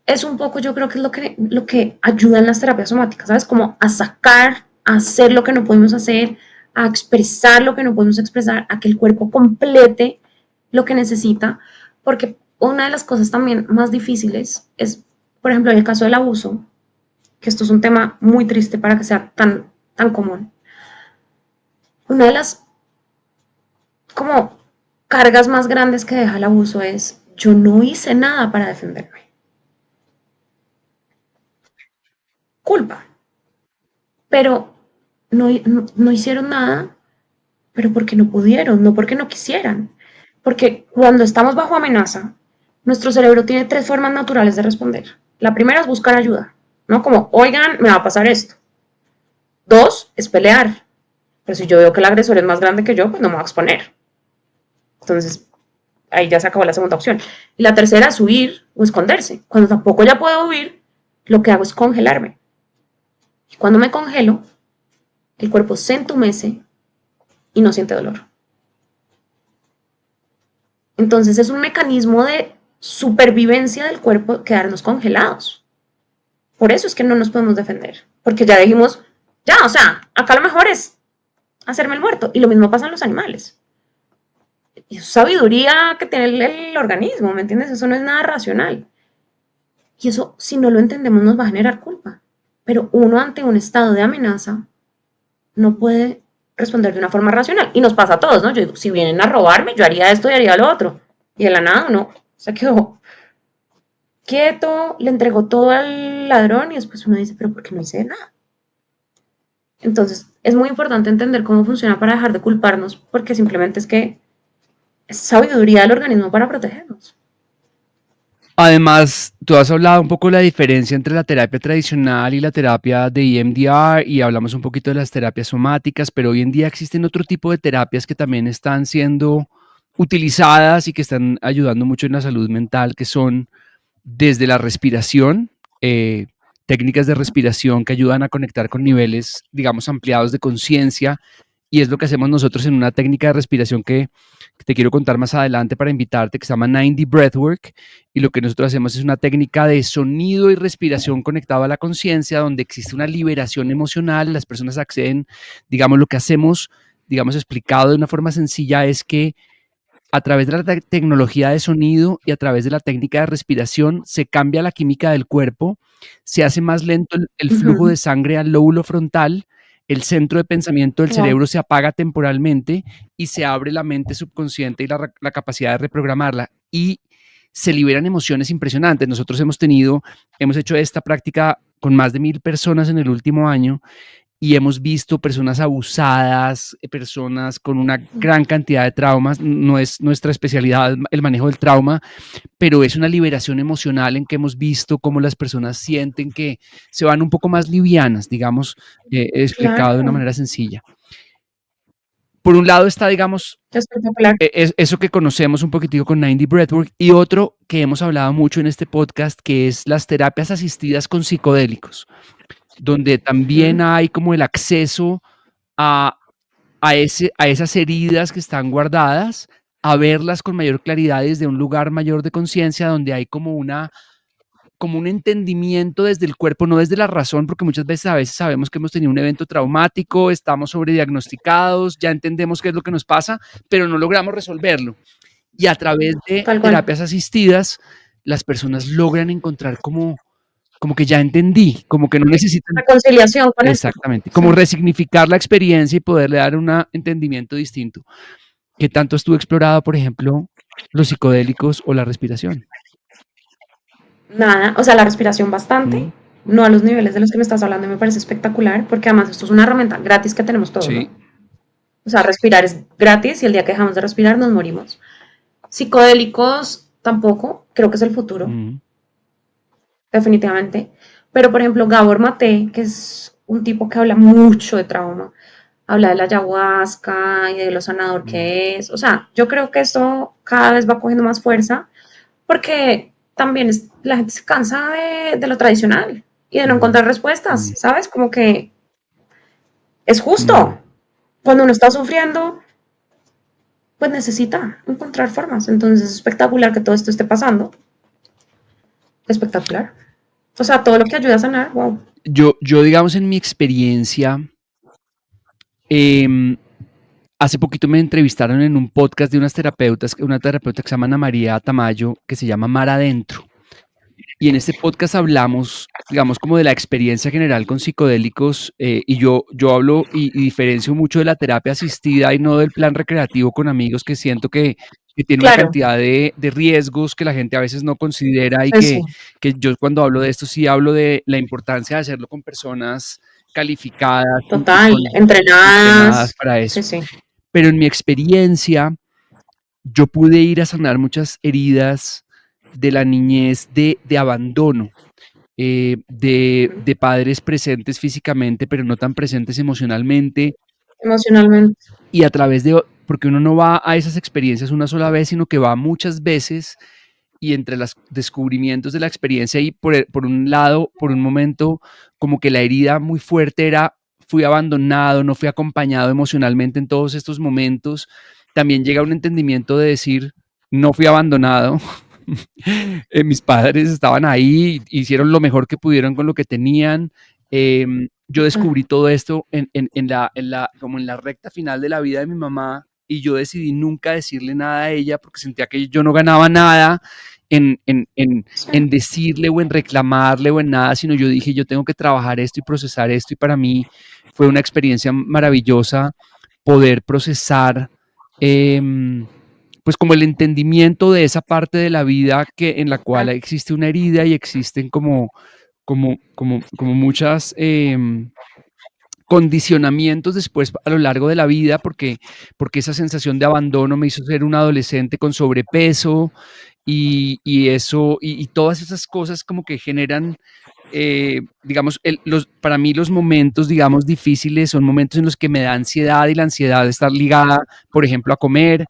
Es un poco, yo creo que es lo que ayuda en las terapias somáticas, ¿sabes? Como a sacar, a hacer lo que no podemos hacer, a expresar lo que no podemos expresar, a que el cuerpo complete lo que necesita, porque una de las cosas también más difíciles es, por ejemplo, en el caso del abuso, que esto es un tema muy triste para que sea tan común. Una de las como cargas más grandes que deja el abuso es yo no hice nada para defenderme. Culpa. Pero no hicieron nada, pero porque no pudieron, no porque no quisieran. Porque cuando estamos bajo amenaza, nuestro cerebro tiene tres formas naturales de responder. La primera es buscar ayuda, ¿no? Como, oigan, me va a pasar esto. Dos, es pelear. Pero si yo veo que el agresor es más grande que yo, pues no me voy a exponer. Entonces, ahí ya se acabó la segunda opción. Y la tercera es huir o esconderse. Cuando tampoco ya puedo huir, lo que hago es congelarme. Y cuando me congelo, el cuerpo se entumece y no siente dolor. Entonces es un mecanismo de supervivencia del cuerpo quedarnos congelados. Por eso es que no nos podemos defender, porque ya dijimos, ya, o sea, acá lo mejor es hacerme el muerto. Y lo mismo pasa en los animales. Y es sabiduría que tiene el organismo, ¿me entiendes? Eso no es nada racional. Y eso, si no lo entendemos, nos va a generar culpa. Pero uno ante un estado de amenaza no puede responder de una forma racional. Y nos pasa a todos, ¿no? Yo digo, si vienen a robarme, yo haría esto y haría lo otro. Y de la nada uno se quedó quieto, le entregó todo al ladrón y después uno dice, pero ¿por qué no hice nada? Entonces, es muy importante entender cómo funciona para dejar de culparnos, porque simplemente es que es sabiduría del organismo para protegernos. Además, tú has hablado un poco de la diferencia entre la terapia tradicional y la terapia de EMDR y hablamos un poquito de las terapias somáticas, pero hoy en día existen otro tipo de terapias que también están siendo utilizadas y que están ayudando mucho en la salud mental, que son desde la respiración, eh, técnicas de respiración que ayudan a conectar con niveles, digamos, ampliados de conciencia. Y es lo que hacemos nosotros en una técnica de respiración que te quiero contar más adelante para invitarte, que se llama 90 Breathwork. Y lo que nosotros hacemos es una técnica de sonido y respiración conectado a la conciencia, donde existe una liberación emocional. Las personas acceden, digamos, lo que hacemos, digamos, explicado de una forma sencilla, es que a través de la tecnología de sonido y a través de la técnica de respiración se cambia la química del cuerpo, se hace más lento el flujo Uh-huh. de sangre al lóbulo frontal, el centro de pensamiento del Wow. cerebro se apaga temporalmente y se abre la mente subconsciente y la capacidad de reprogramarla y se liberan emociones impresionantes. Nosotros hemos hecho esta práctica con más de 1000 personas en el último año y hemos visto personas abusadas, personas con una gran cantidad de traumas. No es nuestra especialidad el manejo del trauma, pero es una liberación emocional en que hemos visto cómo las personas sienten que se van un poco más livianas, digamos, explicado de una Claro, manera sencilla. Por un lado está, digamos, espectacular. eso que conocemos un poquitico con 90 Breathwork y otro que hemos hablado mucho en este podcast, que es las terapias asistidas con psicodélicos, donde también Uh-huh. hay como el acceso a, a esas heridas que están guardadas, a verlas con mayor claridad desde un lugar mayor de conciencia, donde hay como un entendimiento desde el cuerpo, no desde la razón, porque muchas veces a veces sabemos que hemos tenido un evento traumático, estamos sobrediagnosticados, ya entendemos qué es lo que nos pasa, pero no logramos resolverlo. Y a través de Tal cual. terapias asistidas, las personas logran encontrar como que ya entendí, como que no necesitan. Reconciliación con esto. Exactamente, Sí. como resignificar la experiencia y poderle dar un entendimiento distinto. ¿Qué tanto estuvo explorado, por ejemplo, los psicodélicos o la respiración? Nada, o sea, la respiración bastante, Mm, no a los niveles de los que me estás hablando, me parece espectacular, porque además esto es una herramienta gratis que tenemos todos, ¿no? sí. O sea, respirar es gratis y el día que dejamos de respirar nos morimos. Psicodélicos tampoco, creo que es el futuro, Mm, definitivamente. Pero, por ejemplo, Gabor Maté, que es un tipo que habla mucho de trauma, habla de la ayahuasca y de lo sanador mm, que es. O sea, yo creo que esto cada vez va cogiendo más fuerza porque también la gente se cansa de lo tradicional y de no mm, encontrar respuestas, mm, ¿sabes? Como que es mm. justo. Cuando uno está sufriendo, pues necesita encontrar formas. Entonces es espectacular que todo esto esté pasando. Espectacular. O sea, todo lo que ayuda a sanar, wow. Yo, digamos, en mi experiencia, em, Hace poquito me entrevistaron en un podcast de unas terapeutas, una terapeuta que se llama Ana María Tamayo, que se llama Mar Adentro. Y en este podcast hablamos, digamos, como de la experiencia general con psicodélicos, y yo hablo y diferencio mucho de la terapia asistida y no del plan recreativo con amigos, que siento que tiene una Claro, cantidad de riesgos que la gente a veces no considera, y sí, sí, que yo cuando hablo de esto sí hablo de la importancia de hacerlo con personas calificadas y total, entrenadas entrenadas, para sí, eso. sí, Pero en mi experiencia, yo pude ir a sanar muchas heridas de la niñez de abandono, de padres presentes físicamente, pero no tan presentes emocionalmente, emocionalmente, y a través de, porque uno no va a esas experiencias una sola vez, sino que va muchas veces, y entre los descubrimientos de la experiencia, y por un lado, por un momento, como que la herida muy fuerte era, fui abandonado, no fui acompañado emocionalmente en todos estos momentos. También llega un entendimiento de decir, no fui abandonado. Mis padres estaban ahí, hicieron lo mejor que pudieron con lo que tenían. Yo total, descubrí todo esto como en la recta final de la vida de mi mamá, y yo decidí nunca decirle nada a ella porque sentía que yo no ganaba nada sí, en decirle o en reclamarle o en nada, sino yo dije, yo tengo que trabajar esto y procesar esto, y para mí fue una experiencia maravillosa poder procesar, pues como el entendimiento de esa parte de la vida en la cual total, existe una herida, y existen como muchas, condicionamientos después a lo largo de la vida, porque esa sensación de abandono me hizo ser un adolescente con sobrepeso, y eso, y todas esas cosas como que generan, digamos, para mí los momentos, digamos, difíciles son momentos en los que me da ansiedad, y la ansiedad está ligada, por ejemplo, a comer.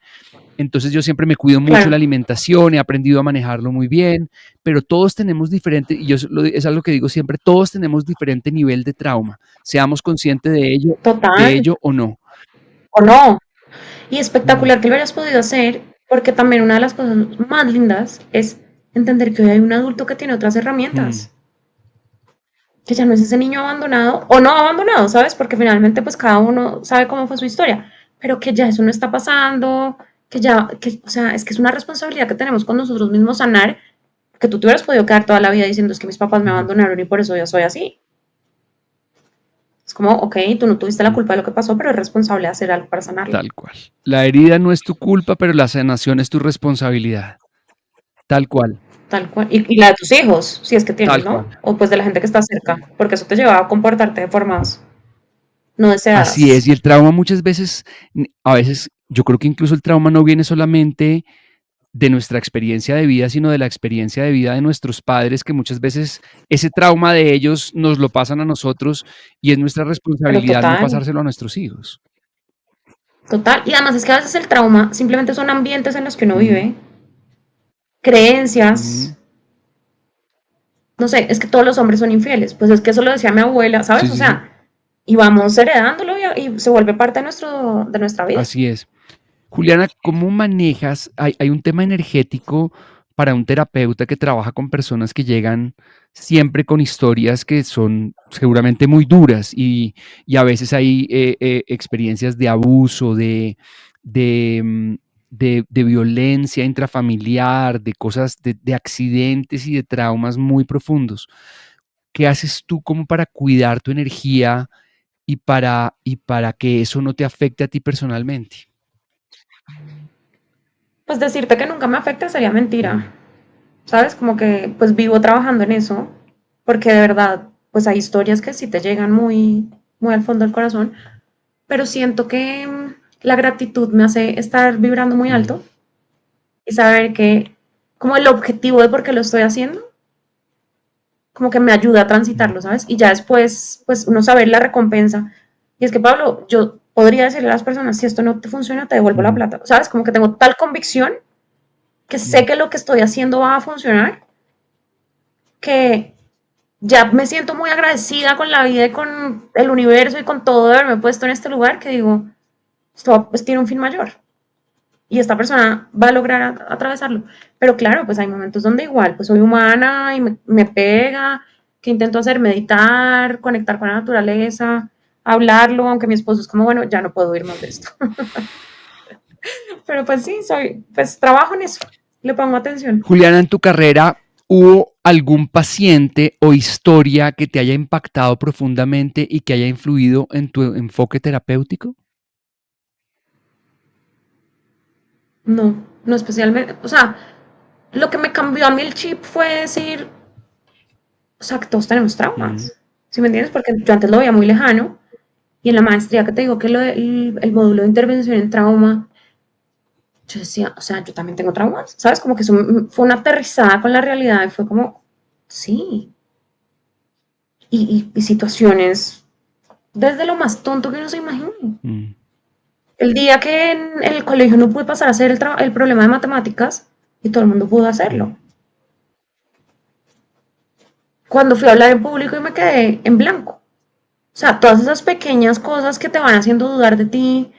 Entonces yo siempre me cuido mucho la claro, alimentación, he aprendido a manejarlo muy bien, pero todos tenemos diferente, y es algo que digo siempre, todos tenemos diferente nivel de trauma, seamos conscientes de total, ello o no. o no. Y Mm, espectacular que lo hayas podido hacer, porque también una de las cosas más lindas es entender que hoy hay un adulto que tiene otras mm, herramientas, que ya no es ese niño abandonado o no abandonado, ¿sabes? Porque finalmente pues cada uno sabe cómo fue su historia, pero que ya eso no está pasando, que ya, que, o sea, es que es una responsabilidad que tenemos con nosotros mismos sanar, que tú te hubieras podido quedar toda la vida diciendo es que mis papás me mm, abandonaron y por eso yo soy así. Es como, ok, tú no tuviste la mm, culpa de lo que pasó, pero es responsable de hacer algo para sanarlo. tal cual. La herida no es tu culpa, pero la sanación es tu responsabilidad. Tal cual, Tal cual. Y la de tus hijos, si es que tienes, tal ¿no? cual. O pues de la gente que está cerca, porque eso te lleva a comportarte de formas no Así es, deseadas. y el trauma muchas veces, a veces, yo creo que incluso el trauma no viene solamente de nuestra experiencia de vida, sino de la experiencia de vida de nuestros padres, que muchas veces ese trauma de ellos nos lo pasan a nosotros, y es nuestra Pero responsabilidad no total, pasárselo a nuestros hijos. total. Y además es que a veces el trauma simplemente son ambientes en los que uno Ujú, vive, creencias. ujú. No sé, es que todos los hombres son infieles. Pues es que eso lo decía mi abuela, Sí, ¿sabes? O sí, sí, sea, y vamos heredándolo y se vuelve parte de nuestra vida. así es. Juliana, ¿cómo manejas? Hay un tema energético para un terapeuta que trabaja con personas que llegan siempre con historias que son seguramente muy duras, y a veces hay, experiencias de abuso, de, mm, de violencia intrafamiliar, de cosas, de accidentes y de traumas muy profundos. ¿Qué haces tú como para cuidar tu energía, y para que eso no te afecte a ti personalmente? Pues decirte que nunca me afecta sería Mm, mentira, ¿sabes? Como que pues vivo trabajando en eso, porque de verdad, pues hay historias que sí te llegan muy, muy al fondo del corazón, pero siento que la gratitud me hace estar vibrando muy mm, alto y saber que como el objetivo de por qué lo estoy haciendo, como que me ayuda a mm, transitarlo, ¿sabes? Y ya después, pues uno saber la recompensa. Y es que, Pablo, yo podría decirle a las personas, si esto no te funciona, te devuelvo la mm, plata, ¿sabes? Como que tengo tal convicción que sé mm. que lo que estoy haciendo va a funcionar, que ya me siento muy agradecida con la vida y con el universo y con todo de haberme puesto en este lugar, que digo, esto pues tiene un fin mayor y esta persona va a lograr atravesarlo. Pero claro, pues hay momentos donde igual, pues soy humana y me pega, que intento hacer meditar, conectar con la naturaleza, hablarlo, aunque mi esposo es como, bueno, ya no puedo ir más de esto. Pero pues sí, pues trabajo en eso, le pongo atención. Juliana, en tu carrera, ¿hubo algún paciente o historia que te haya impactado profundamente y que haya influido en tu enfoque terapéutico? No, no especialmente, o sea, lo que me cambió a mí el chip fue decir, o sea, que todos tenemos Mm, traumas, ¿sí me entiendes? Porque yo antes lo veía muy lejano y en la maestría que te digo que el módulo de intervención en trauma, yo decía, o sea, yo también tengo traumas, ¿sabes? Como que eso fue una aterrizada con la realidad y fue como, sí, y situaciones desde lo más tonto que uno se imagine. mm, El día que en el colegio no pude pasar a hacer el problema de matemáticas y todo el mundo pudo mm, hacerlo. Cuando fui a hablar en público y me quedé en blanco. O sea, todas esas pequeñas cosas que te van haciendo dudar de ti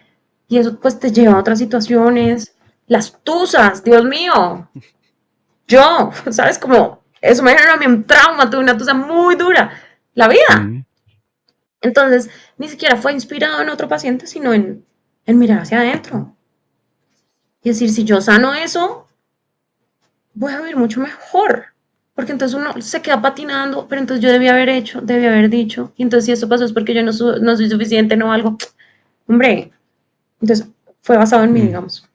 y eso pues te lleva a otras situaciones. Las tusas, Dios mío. Yo, ¿sabes? Como eso me generó a mí un trauma, tuve una tusa muy dura. La vida. mm. Entonces, ni siquiera fue inspirado en otro paciente, sino en mirar hacia adentro. Y decir, si yo sano eso, voy a vivir mucho mejor. Porque entonces uno se queda patinando, pero entonces yo debía haber hecho, debía haber dicho. Y entonces si esto pasó es porque yo no soy suficiente, no algo. Hombre, entonces fue basado en mí, Mm. digamos.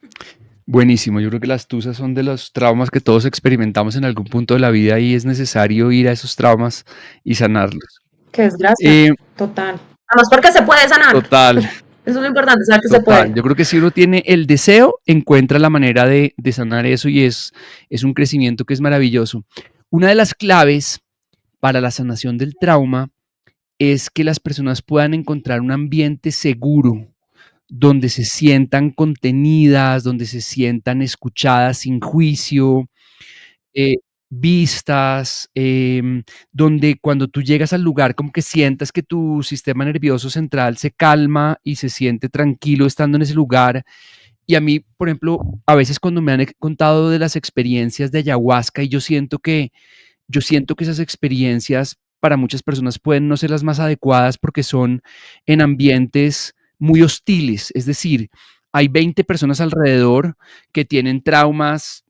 Buenísimo, yo creo que las tusas son de los traumas que todos experimentamos en algún punto de la vida y es necesario ir a esos traumas y sanarlos. Qué desgracia. Eh, Total. Además porque se puede sanar. total, Eso es lo importante, saber que se total. puede. Yo creo que si uno tiene el deseo, encuentra la manera de sanar eso y es un crecimiento que es maravilloso. Una de las claves para la sanación del trauma es que las personas puedan encontrar un ambiente seguro donde se sientan contenidas, donde se sientan escuchadas sin juicio, eh, vistas, donde cuando tú llegas al lugar como que sientas que tu sistema nervioso central se calma y se siente tranquilo estando en ese lugar. Y a mí, por ejemplo, a veces cuando me han contado de las experiencias de ayahuasca y yo siento que esas experiencias para muchas personas pueden no ser las más adecuadas porque son en ambientes muy hostiles, es decir, hay 20 personas alrededor que tienen traumas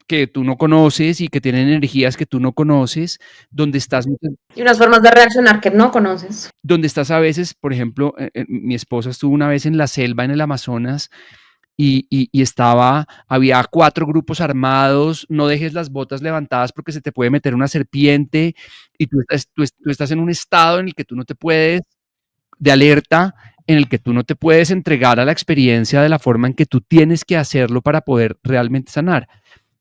que tú no conoces y que tienen energías que tú no conoces, donde estás, Y unas formas de reaccionar que no conoces. donde estás a veces, por ejemplo, mi esposa estuvo una vez en la selva en el Amazonas y había 4 grupos armados, no dejes las botas levantadas porque se te puede meter una serpiente y tú estás en un estado en el que tú no te puedes, de alerta, en el que tú no te puedes entregar a la experiencia de la forma en que tú tienes que hacerlo para poder realmente sanar.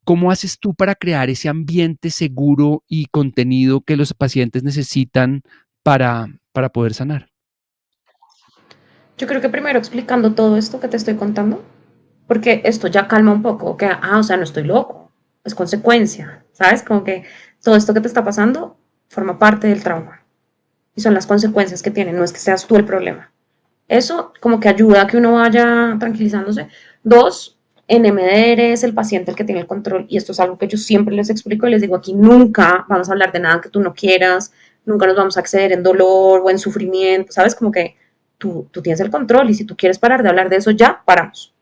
¿Cómo haces tú para crear ese ambiente seguro y contenido que los pacientes necesitan para poder sanar? Yo creo que primero explicando todo esto que te estoy contando, porque esto ya calma un poco, que, o sea, no estoy loco, es consecuencia, ¿sabes? Como que todo esto que te está pasando forma parte del trauma y son las consecuencias que tiene, no es que seas tú el problema. Eso como que ayuda a que uno vaya tranquilizándose. Dos, en MDR es el paciente el que tiene el control y esto es algo que yo siempre les explico y les digo aquí, nunca vamos a hablar de nada que tú no quieras, nunca nos vamos a exceder en dolor o en sufrimiento, ¿sabes? Como que tú tienes el control y si tú quieres parar de hablar de eso, ya paramos.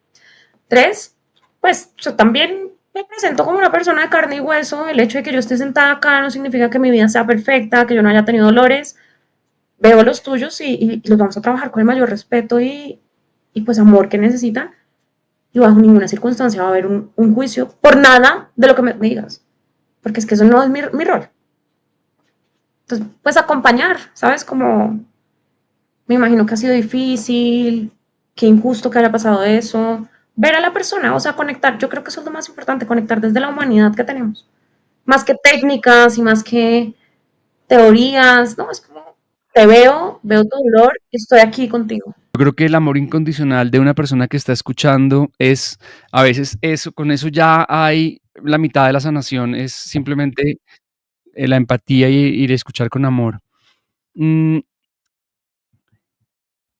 Tres, pues yo también me presento como una persona de carne y hueso, el hecho de que yo esté sentada acá no significa que mi vida sea perfecta, que yo no haya tenido dolores, veo los tuyos y los vamos a trabajar con el mayor respeto y pues amor que necesitan y bajo ninguna circunstancia va a haber un juicio por nada de lo que me digas, porque es que eso no es mi rol. Entonces, pues acompañar, ¿sabes? Como me imagino que ha sido difícil, qué injusto que haya pasado eso, ver a la persona, o sea, conectar, yo creo que eso es lo más importante, conectar desde la humanidad que tenemos, más que técnicas y más que teorías, ¿no? Es como, te veo, veo tu dolor, estoy aquí contigo. Yo creo que el amor incondicional de una persona que está escuchando es, a veces eso, con eso ya hay la mitad de la sanación, es simplemente la empatía y el escuchar con amor. Mm,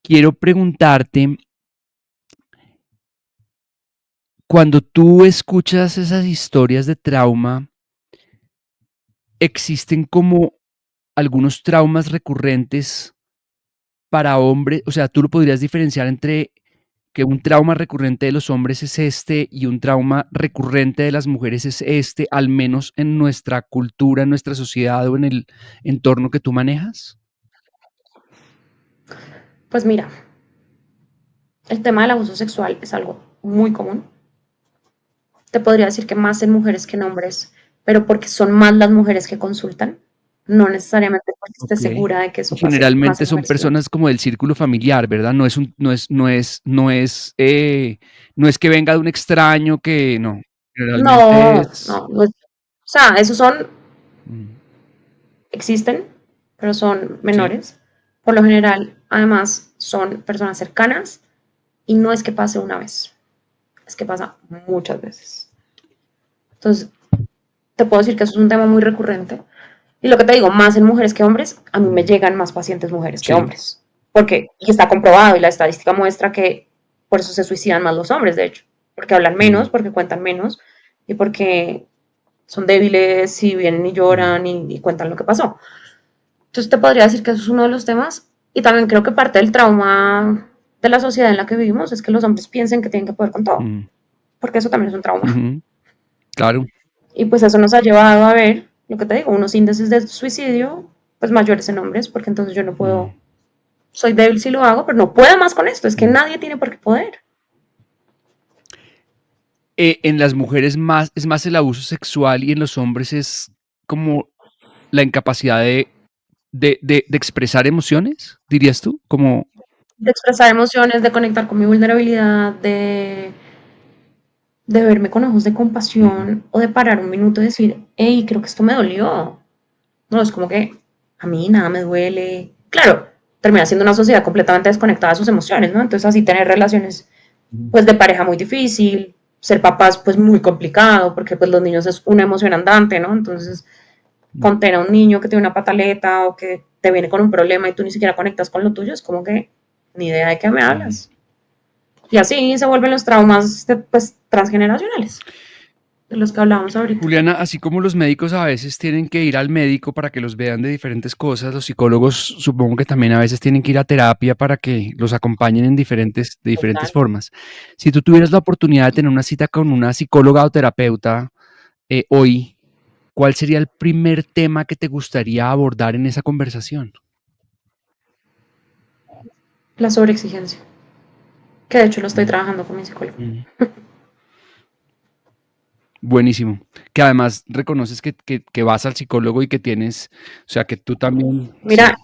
quiero preguntarte, cuando tú escuchas esas historias de trauma, ¿existen como algunos traumas recurrentes para hombres, o sea, tú lo podrías diferenciar entre que un trauma recurrente de los hombres es este y un trauma recurrente de las mujeres es este, al menos en nuestra cultura, en nuestra sociedad o en el entorno que tú manejas? Pues mira, el tema del abuso sexual es algo muy común. Te podría decir que más en mujeres que en hombres, pero porque son más las mujeres que consultan, no necesariamente porque esté Ok. segura de que Y eso pase más generalmente en son mujeres que en personas hombres. como del círculo familiar, ¿verdad? No es que venga de un extraño que no. Generalmente No, es. no, no. O sea, esos son, Mm, existen, pero son sí. menores. Por lo general, además, son personas cercanas y no es que pase una vez, es que pasa muchas veces. Entonces, te puedo decir que eso es un tema muy recurrente. Y lo que te digo, más en mujeres que hombres, a mí me Mm, llegan más pacientes mujeres que sí. hombres. Porque, y está comprobado, y la estadística muestra que por eso se suicidan más los hombres, de hecho. Porque hablan menos, Mm, porque cuentan menos, y porque son débiles y vienen y mm, lloran y cuentan lo que pasó. Entonces te podría decir que eso es uno de los temas. Y también creo que parte del trauma de la sociedad en la que vivimos es que los hombres piensen que tienen que poder con todo. mm, Porque eso también es un trauma. ujú, claro. Y pues eso nos ha llevado a ver, lo que te digo, unos índices de suicidio pues mayores en hombres, porque entonces yo no Mm, puedo, soy débil si lo hago, pero no puedo más con esto, es que mm. nadie tiene por qué poder. En las mujeres más, es más el abuso sexual y en los hombres es como la incapacidad de expresar emociones, dirías tú, como. De expresar emociones, de conectar con mi vulnerabilidad, de verme con ojos de Mm, compasión o de parar un minuto y decir, hey, creo que esto me dolió. No, es como que a mí nada me duele. Claro, termina siendo una sociedad completamente desconectada de sus emociones, ¿no? Entonces así tener relaciones mm, pues de pareja muy difícil, ser papás pues muy complicado, porque pues los niños es una emoción andante, ¿no? Entonces, mm, contener a un niño que tiene una pataleta o que te viene con un problema y tú ni siquiera conectas con lo tuyo, es como que ni idea de qué me mm. hablas. Y así se vuelven los traumas pues transgeneracionales, de los que hablábamos ahorita. Juliana, así como los médicos a veces tienen que ir al médico para que los vean de diferentes cosas, los psicólogos supongo que también a veces tienen que ir a terapia para que los acompañen de diferentes Total. formas. Si tú tuvieras la oportunidad de tener una cita con una psicóloga o terapeuta hoy, ¿cuál sería el primer tema que te gustaría abordar en esa conversación? La sobreexigencia, que de hecho lo estoy Mm, trabajando con mi psicólogo. mm. Buenísimo. Que además reconoces que vas al psicólogo y que tienes, o sea, que tú también, Mira, sí.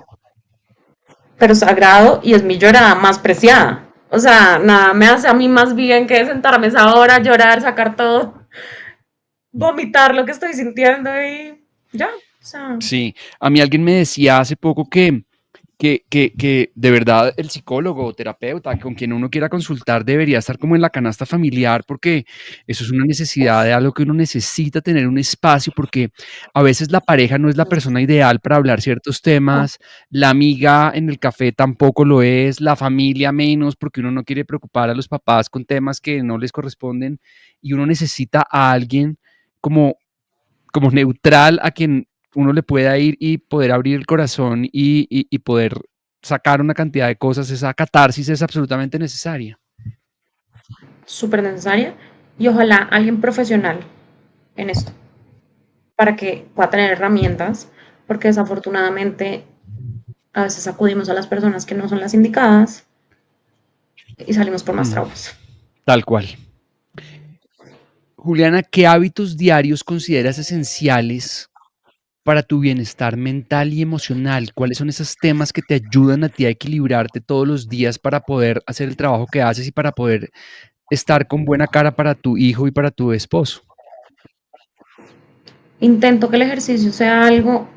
pero sagrado y es mi llorada más preciada. O sea, nada me hace a mí más bien que sentarme a esa hora, llorar, sacar todo, vomitar lo que estoy sintiendo y ya. O sea, Sí, a mí alguien me decía hace poco que de verdad el psicólogo o terapeuta con quien uno quiera consultar debería estar como en la canasta familiar porque eso es una necesidad de algo que uno necesita tener un espacio porque a veces la pareja no es la persona ideal para hablar ciertos no, temas, la amiga en el café tampoco lo es, la familia menos porque uno no quiere preocupar a los papás con temas que no les corresponden y uno necesita a alguien como neutral a quien uno le pueda ir y poder abrir el corazón y poder sacar una cantidad de cosas, esa catarsis es absolutamente necesaria. súper necesaria y ojalá alguien profesional en esto para que pueda tener herramientas, porque desafortunadamente a veces acudimos a las personas que no son las indicadas y salimos por más Mm, traumas. tal cual. Juliana, ¿qué hábitos diarios consideras esenciales para tu bienestar mental y emocional? ¿Cuáles son esos temas que te ayudan a ti a equilibrarte todos los días para poder hacer el trabajo que haces y para poder estar con buena cara para tu hijo y para tu esposo? Intento que el ejercicio sea algo,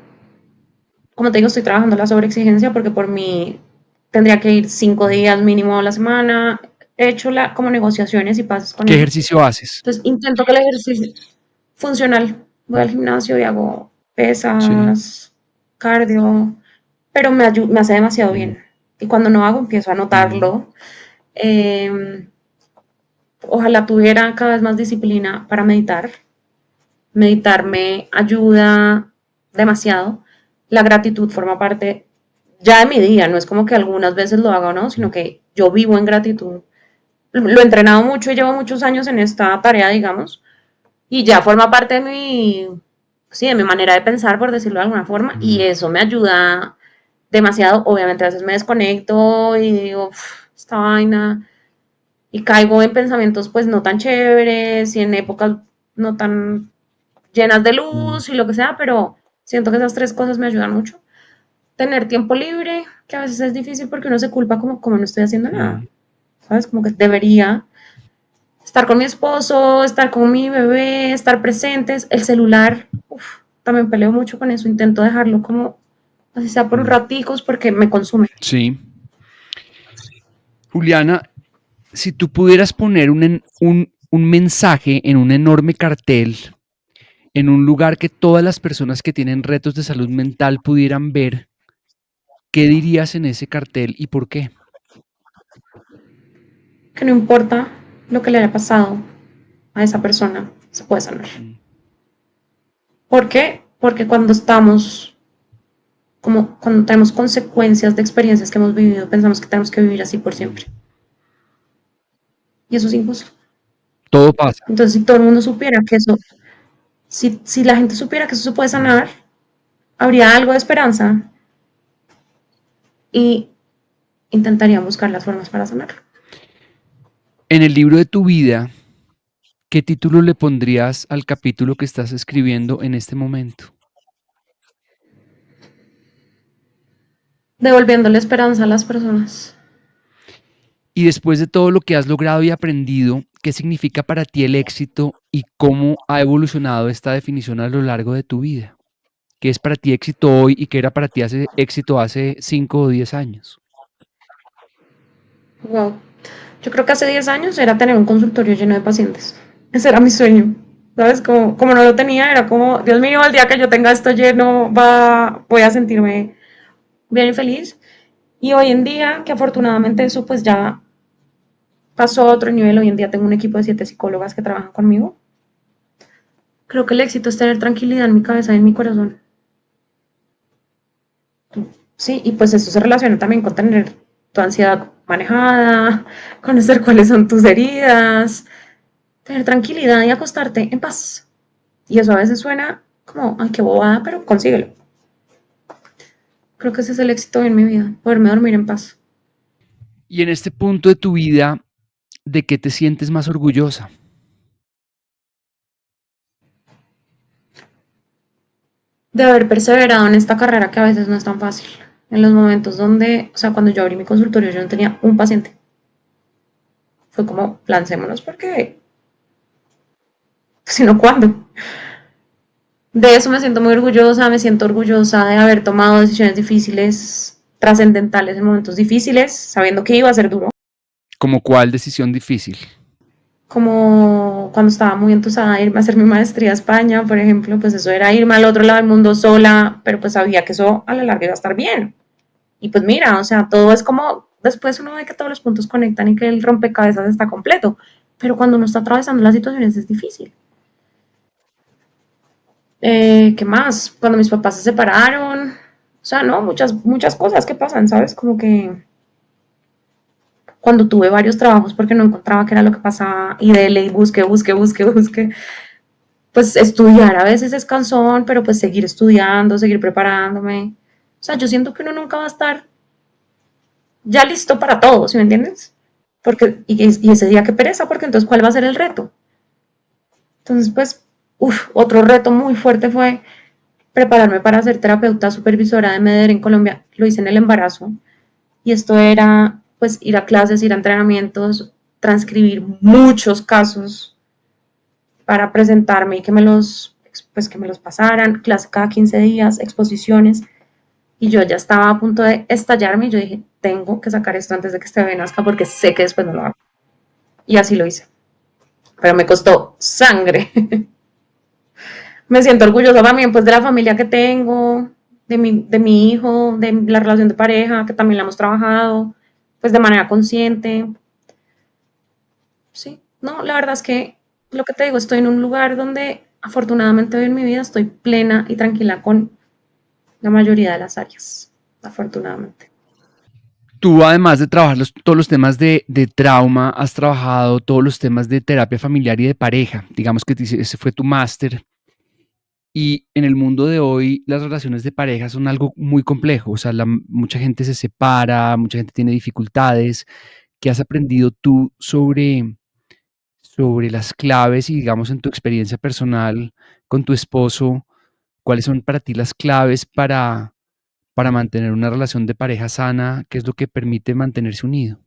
como te digo, estoy trabajando la sobreexigencia porque por mí tendría que ir 5 días mínimo a la semana. He hecho como negociaciones y pasos con ¿Qué él. ejercicio haces? Entonces intento que el ejercicio funcional. Voy al gimnasio y hago Sí. pesas, cardio, pero me hace demasiado Mm, bien. Y cuando no hago, empiezo a mm, notarlo. Eh, Ojalá tuviera cada vez más disciplina para meditar. Meditar me ayuda demasiado. La gratitud forma parte ya de mi día, no es como que algunas veces lo haga o no, sino que yo vivo en gratitud. Lo he entrenado mucho y llevo muchos años en esta tarea, digamos, y ya forma parte de mi, sí, de mi manera de pensar, por decirlo de alguna forma, y eso me ayuda demasiado. Obviamente a veces me desconecto y digo, esta vaina, y caigo en pensamientos pues no tan chéveres y en épocas no tan llenas de luz y lo que sea, pero siento que esas tres cosas me ayudan mucho. Tener tiempo libre, que a veces es difícil porque uno se culpa como no estoy haciendo nada, ¿sabes? Como que debería estar con mi esposo, estar con mi bebé, estar presentes. El celular, también peleo mucho con eso, intento dejarlo como, así sea por un raticos, porque me consume. Sí. Juliana, si tú pudieras poner un mensaje en un enorme cartel, en un lugar que todas las personas que tienen retos de salud mental pudieran ver, ¿qué dirías en ese cartel y por qué? Que no importa lo que le haya pasado a esa persona, se puede sanar. Mm. ¿Por qué? Porque cuando estamos, como cuando tenemos consecuencias de experiencias que hemos vivido, pensamos que tenemos que vivir así por siempre. Y eso es injusto. Todo pasa. Entonces, si todo el mundo supiera que eso, si la gente supiera que eso se puede sanar, habría algo de esperanza y intentarían buscar las formas para sanarlo. En el libro de tu vida, ¿qué título le pondrías al capítulo que estás escribiendo en este momento? Devolviéndole esperanza a las personas. Y después de todo lo que has logrado y aprendido, ¿qué significa para ti el éxito y cómo ha evolucionado esta definición a lo largo de tu vida? ¿Qué es para ti éxito hoy y qué era para ti éxito hace 5 o 10 años? Wow. Yo creo que hace 10 años era tener un consultorio lleno de pacientes. Ese era mi sueño. ¿Sabes? Como no lo tenía, era como, Dios mío, el día que yo tenga esto lleno, voy a sentirme bien y feliz. Y hoy en día, que afortunadamente eso pues ya pasó a otro nivel, hoy en día tengo un equipo de 7 psicólogas que trabajan conmigo. Creo que el éxito es tener tranquilidad en mi cabeza y en mi corazón. Sí, y pues eso se relaciona también con tener tu ansiedad manejada, conocer cuáles son tus heridas, tener tranquilidad y acostarte en paz. Y eso a veces suena como, ay, qué bobada, pero consíguelo. Creo que ese es el éxito en mi vida, poderme dormir en paz. Y en este punto de tu vida, ¿de qué te sientes más orgullosa? De haber perseverado en esta carrera que a veces no es tan fácil. En los momentos donde, o sea, cuando yo abrí mi consultorio, yo no tenía un paciente. Fue como, lancémonos porque, si no, ¿cuándo? De eso me siento muy orgullosa, me siento orgullosa de haber tomado decisiones difíciles, trascendentales en momentos difíciles, sabiendo que iba a ser duro. ¿Como cuál decisión difícil? Como cuando estaba muy entusiasmada a irme a hacer mi maestría a España, por ejemplo, pues eso era irme al otro lado del mundo sola, pero pues sabía que eso a la larga iba a estar bien. Y pues mira, o sea, todo es como, después uno ve que todos los puntos conectan y que el rompecabezas está completo, pero cuando uno está atravesando las situaciones es difícil. ¿Qué más? Cuando mis papás se separaron, o sea, no, muchas cosas que pasan, ¿sabes? Como que cuando tuve varios trabajos porque no encontraba qué era lo que pasaba y de ley busqué, pues estudiar a veces es cansón, pero pues seguir estudiando, seguir preparándome. O sea, yo siento que uno nunca va a estar ya listo para todo, ¿sí me entiendes? Porque, y ese día qué pereza, porque entonces, ¿cuál va a ser el reto? Entonces, pues, otro reto muy fuerte fue prepararme para ser terapeuta supervisora de MEDER en Colombia. Lo hice en el embarazo. Y esto era, pues, ir a clases, ir a entrenamientos, transcribir muchos casos para presentarme y que me los pasaran, clase cada 15 días, exposiciones. Y yo ya estaba a punto de estallarme y yo dije, tengo que sacar esto antes de que este bebé nazca porque sé que después no lo hago. Y así lo hice. Pero me costó sangre. Me siento orgullosa también pues de la familia que tengo, de mi hijo, de la relación de pareja, que también la hemos trabajado, pues de manera consciente. Sí, no, la verdad es que lo que te digo, estoy en un lugar donde afortunadamente hoy en mi vida estoy plena y tranquila con la mayoría de las áreas. afortunadamente. Tú, además de trabajar todos los temas de trauma, has trabajado todos los temas de terapia familiar y de pareja. Digamos que ese fue tu máster. Y en el mundo de hoy, las relaciones de pareja son algo muy complejo. O sea, mucha gente se separa, mucha gente tiene dificultades. ¿Qué has aprendido tú sobre las claves y, digamos, en tu experiencia personal con tu esposo? ¿Cuáles son para ti las claves para mantener una relación de pareja sana? ¿Qué es lo que permite mantenerse unido?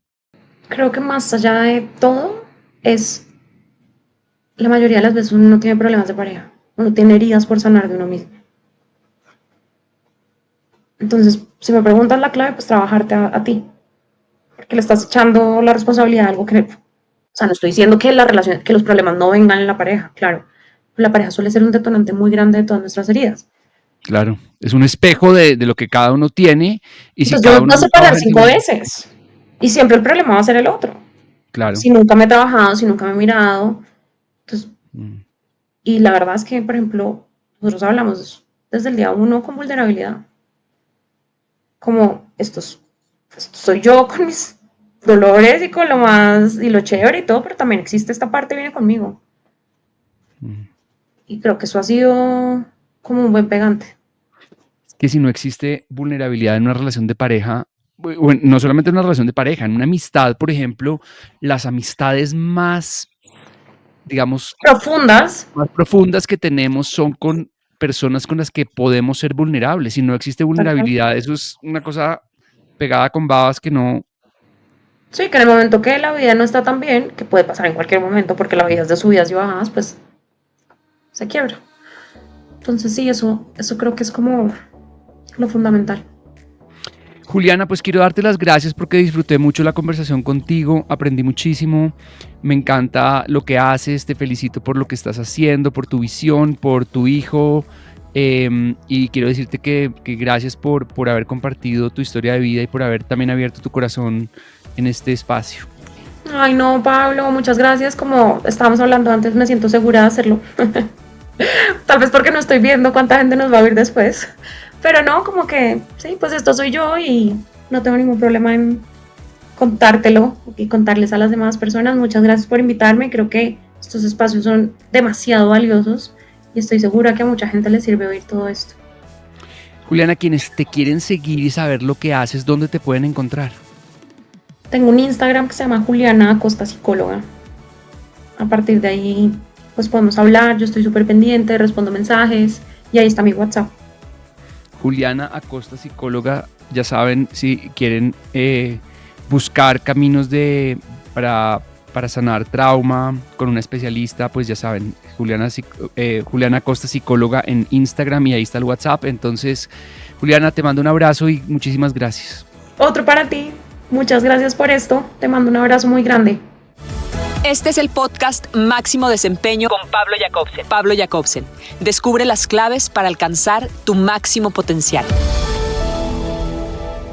Creo que más allá de todo es, la mayoría de las veces uno no tiene problemas de pareja, uno tiene heridas por sanar de uno mismo. Entonces, si me preguntas la clave, pues trabajarte a ti, porque le estás echando la responsabilidad a algo que, o sea, no estoy diciendo que la relación, que los problemas no vengan en la pareja, claro, la pareja suele ser un detonante muy grande de todas nuestras heridas. Claro, es un espejo de lo que cada uno tiene y si Entonces, yo cada me uno puedo no separar trabaja en sí 5 veces y siempre el problema va a ser el otro. claro. Si nunca me he trabajado, si nunca me he mirado. Entonces, Mm, y la verdad es que, por ejemplo, nosotros hablamos desde el día uno con vulnerabilidad. Como esto soy yo con mis dolores y con lo más, y lo chévere y todo, pero también existe esta parte que viene conmigo. mm. Y creo que eso ha sido como un buen pegante. Es que si no existe vulnerabilidad en una relación de pareja, bueno, no solamente en una relación de pareja, en una amistad, por ejemplo, las amistades más, digamos, Profundas. más profundas que tenemos son con personas con las que podemos ser vulnerables. Si no existe Exacto. vulnerabilidad, eso es una cosa pegada con babas que no. Sí, que en el momento que la vida no está tan bien, que puede pasar en cualquier momento, porque la vida es de subidas y bajadas, pues se quiebra. Entonces sí, eso creo que es como lo fundamental. Juliana, pues quiero darte las gracias porque disfruté mucho la conversación contigo, aprendí muchísimo, me encanta lo que haces, te felicito por lo que estás haciendo, por tu visión, por tu hijo, y quiero decirte que gracias por haber compartido tu historia de vida y por haber también abierto tu corazón en este espacio. Ay, no, Pablo, muchas gracias. Como estábamos hablando antes, me siento segura de hacerlo. Tal vez porque no estoy viendo cuánta gente nos va a ver después. Pero no, como que sí, pues esto soy yo y no tengo ningún problema en contártelo y contarles a las demás personas. Muchas gracias por invitarme. Creo que estos espacios son demasiado valiosos y estoy segura que a mucha gente les sirve oír todo esto. Juliana, quienes te quieren seguir y saber lo que haces, ¿dónde te pueden encontrar? Tengo un Instagram que se llama Juliana Acosta Psicóloga. A partir de ahí, pues podemos hablar. Yo estoy súper pendiente, respondo mensajes y ahí está mi WhatsApp. Juliana Acosta, psicóloga, ya saben, si quieren buscar caminos para sanar trauma con una especialista, pues ya saben, Juliana Acosta, psicóloga en Instagram y ahí está el WhatsApp. Entonces, Juliana, te mando un abrazo y muchísimas gracias. Otro para ti. Muchas gracias por esto. Te mando un abrazo muy grande. Este es el podcast Máximo Desempeño con Pablo Jacobsen. Pablo Jacobsen. Descubre las claves para alcanzar tu máximo potencial.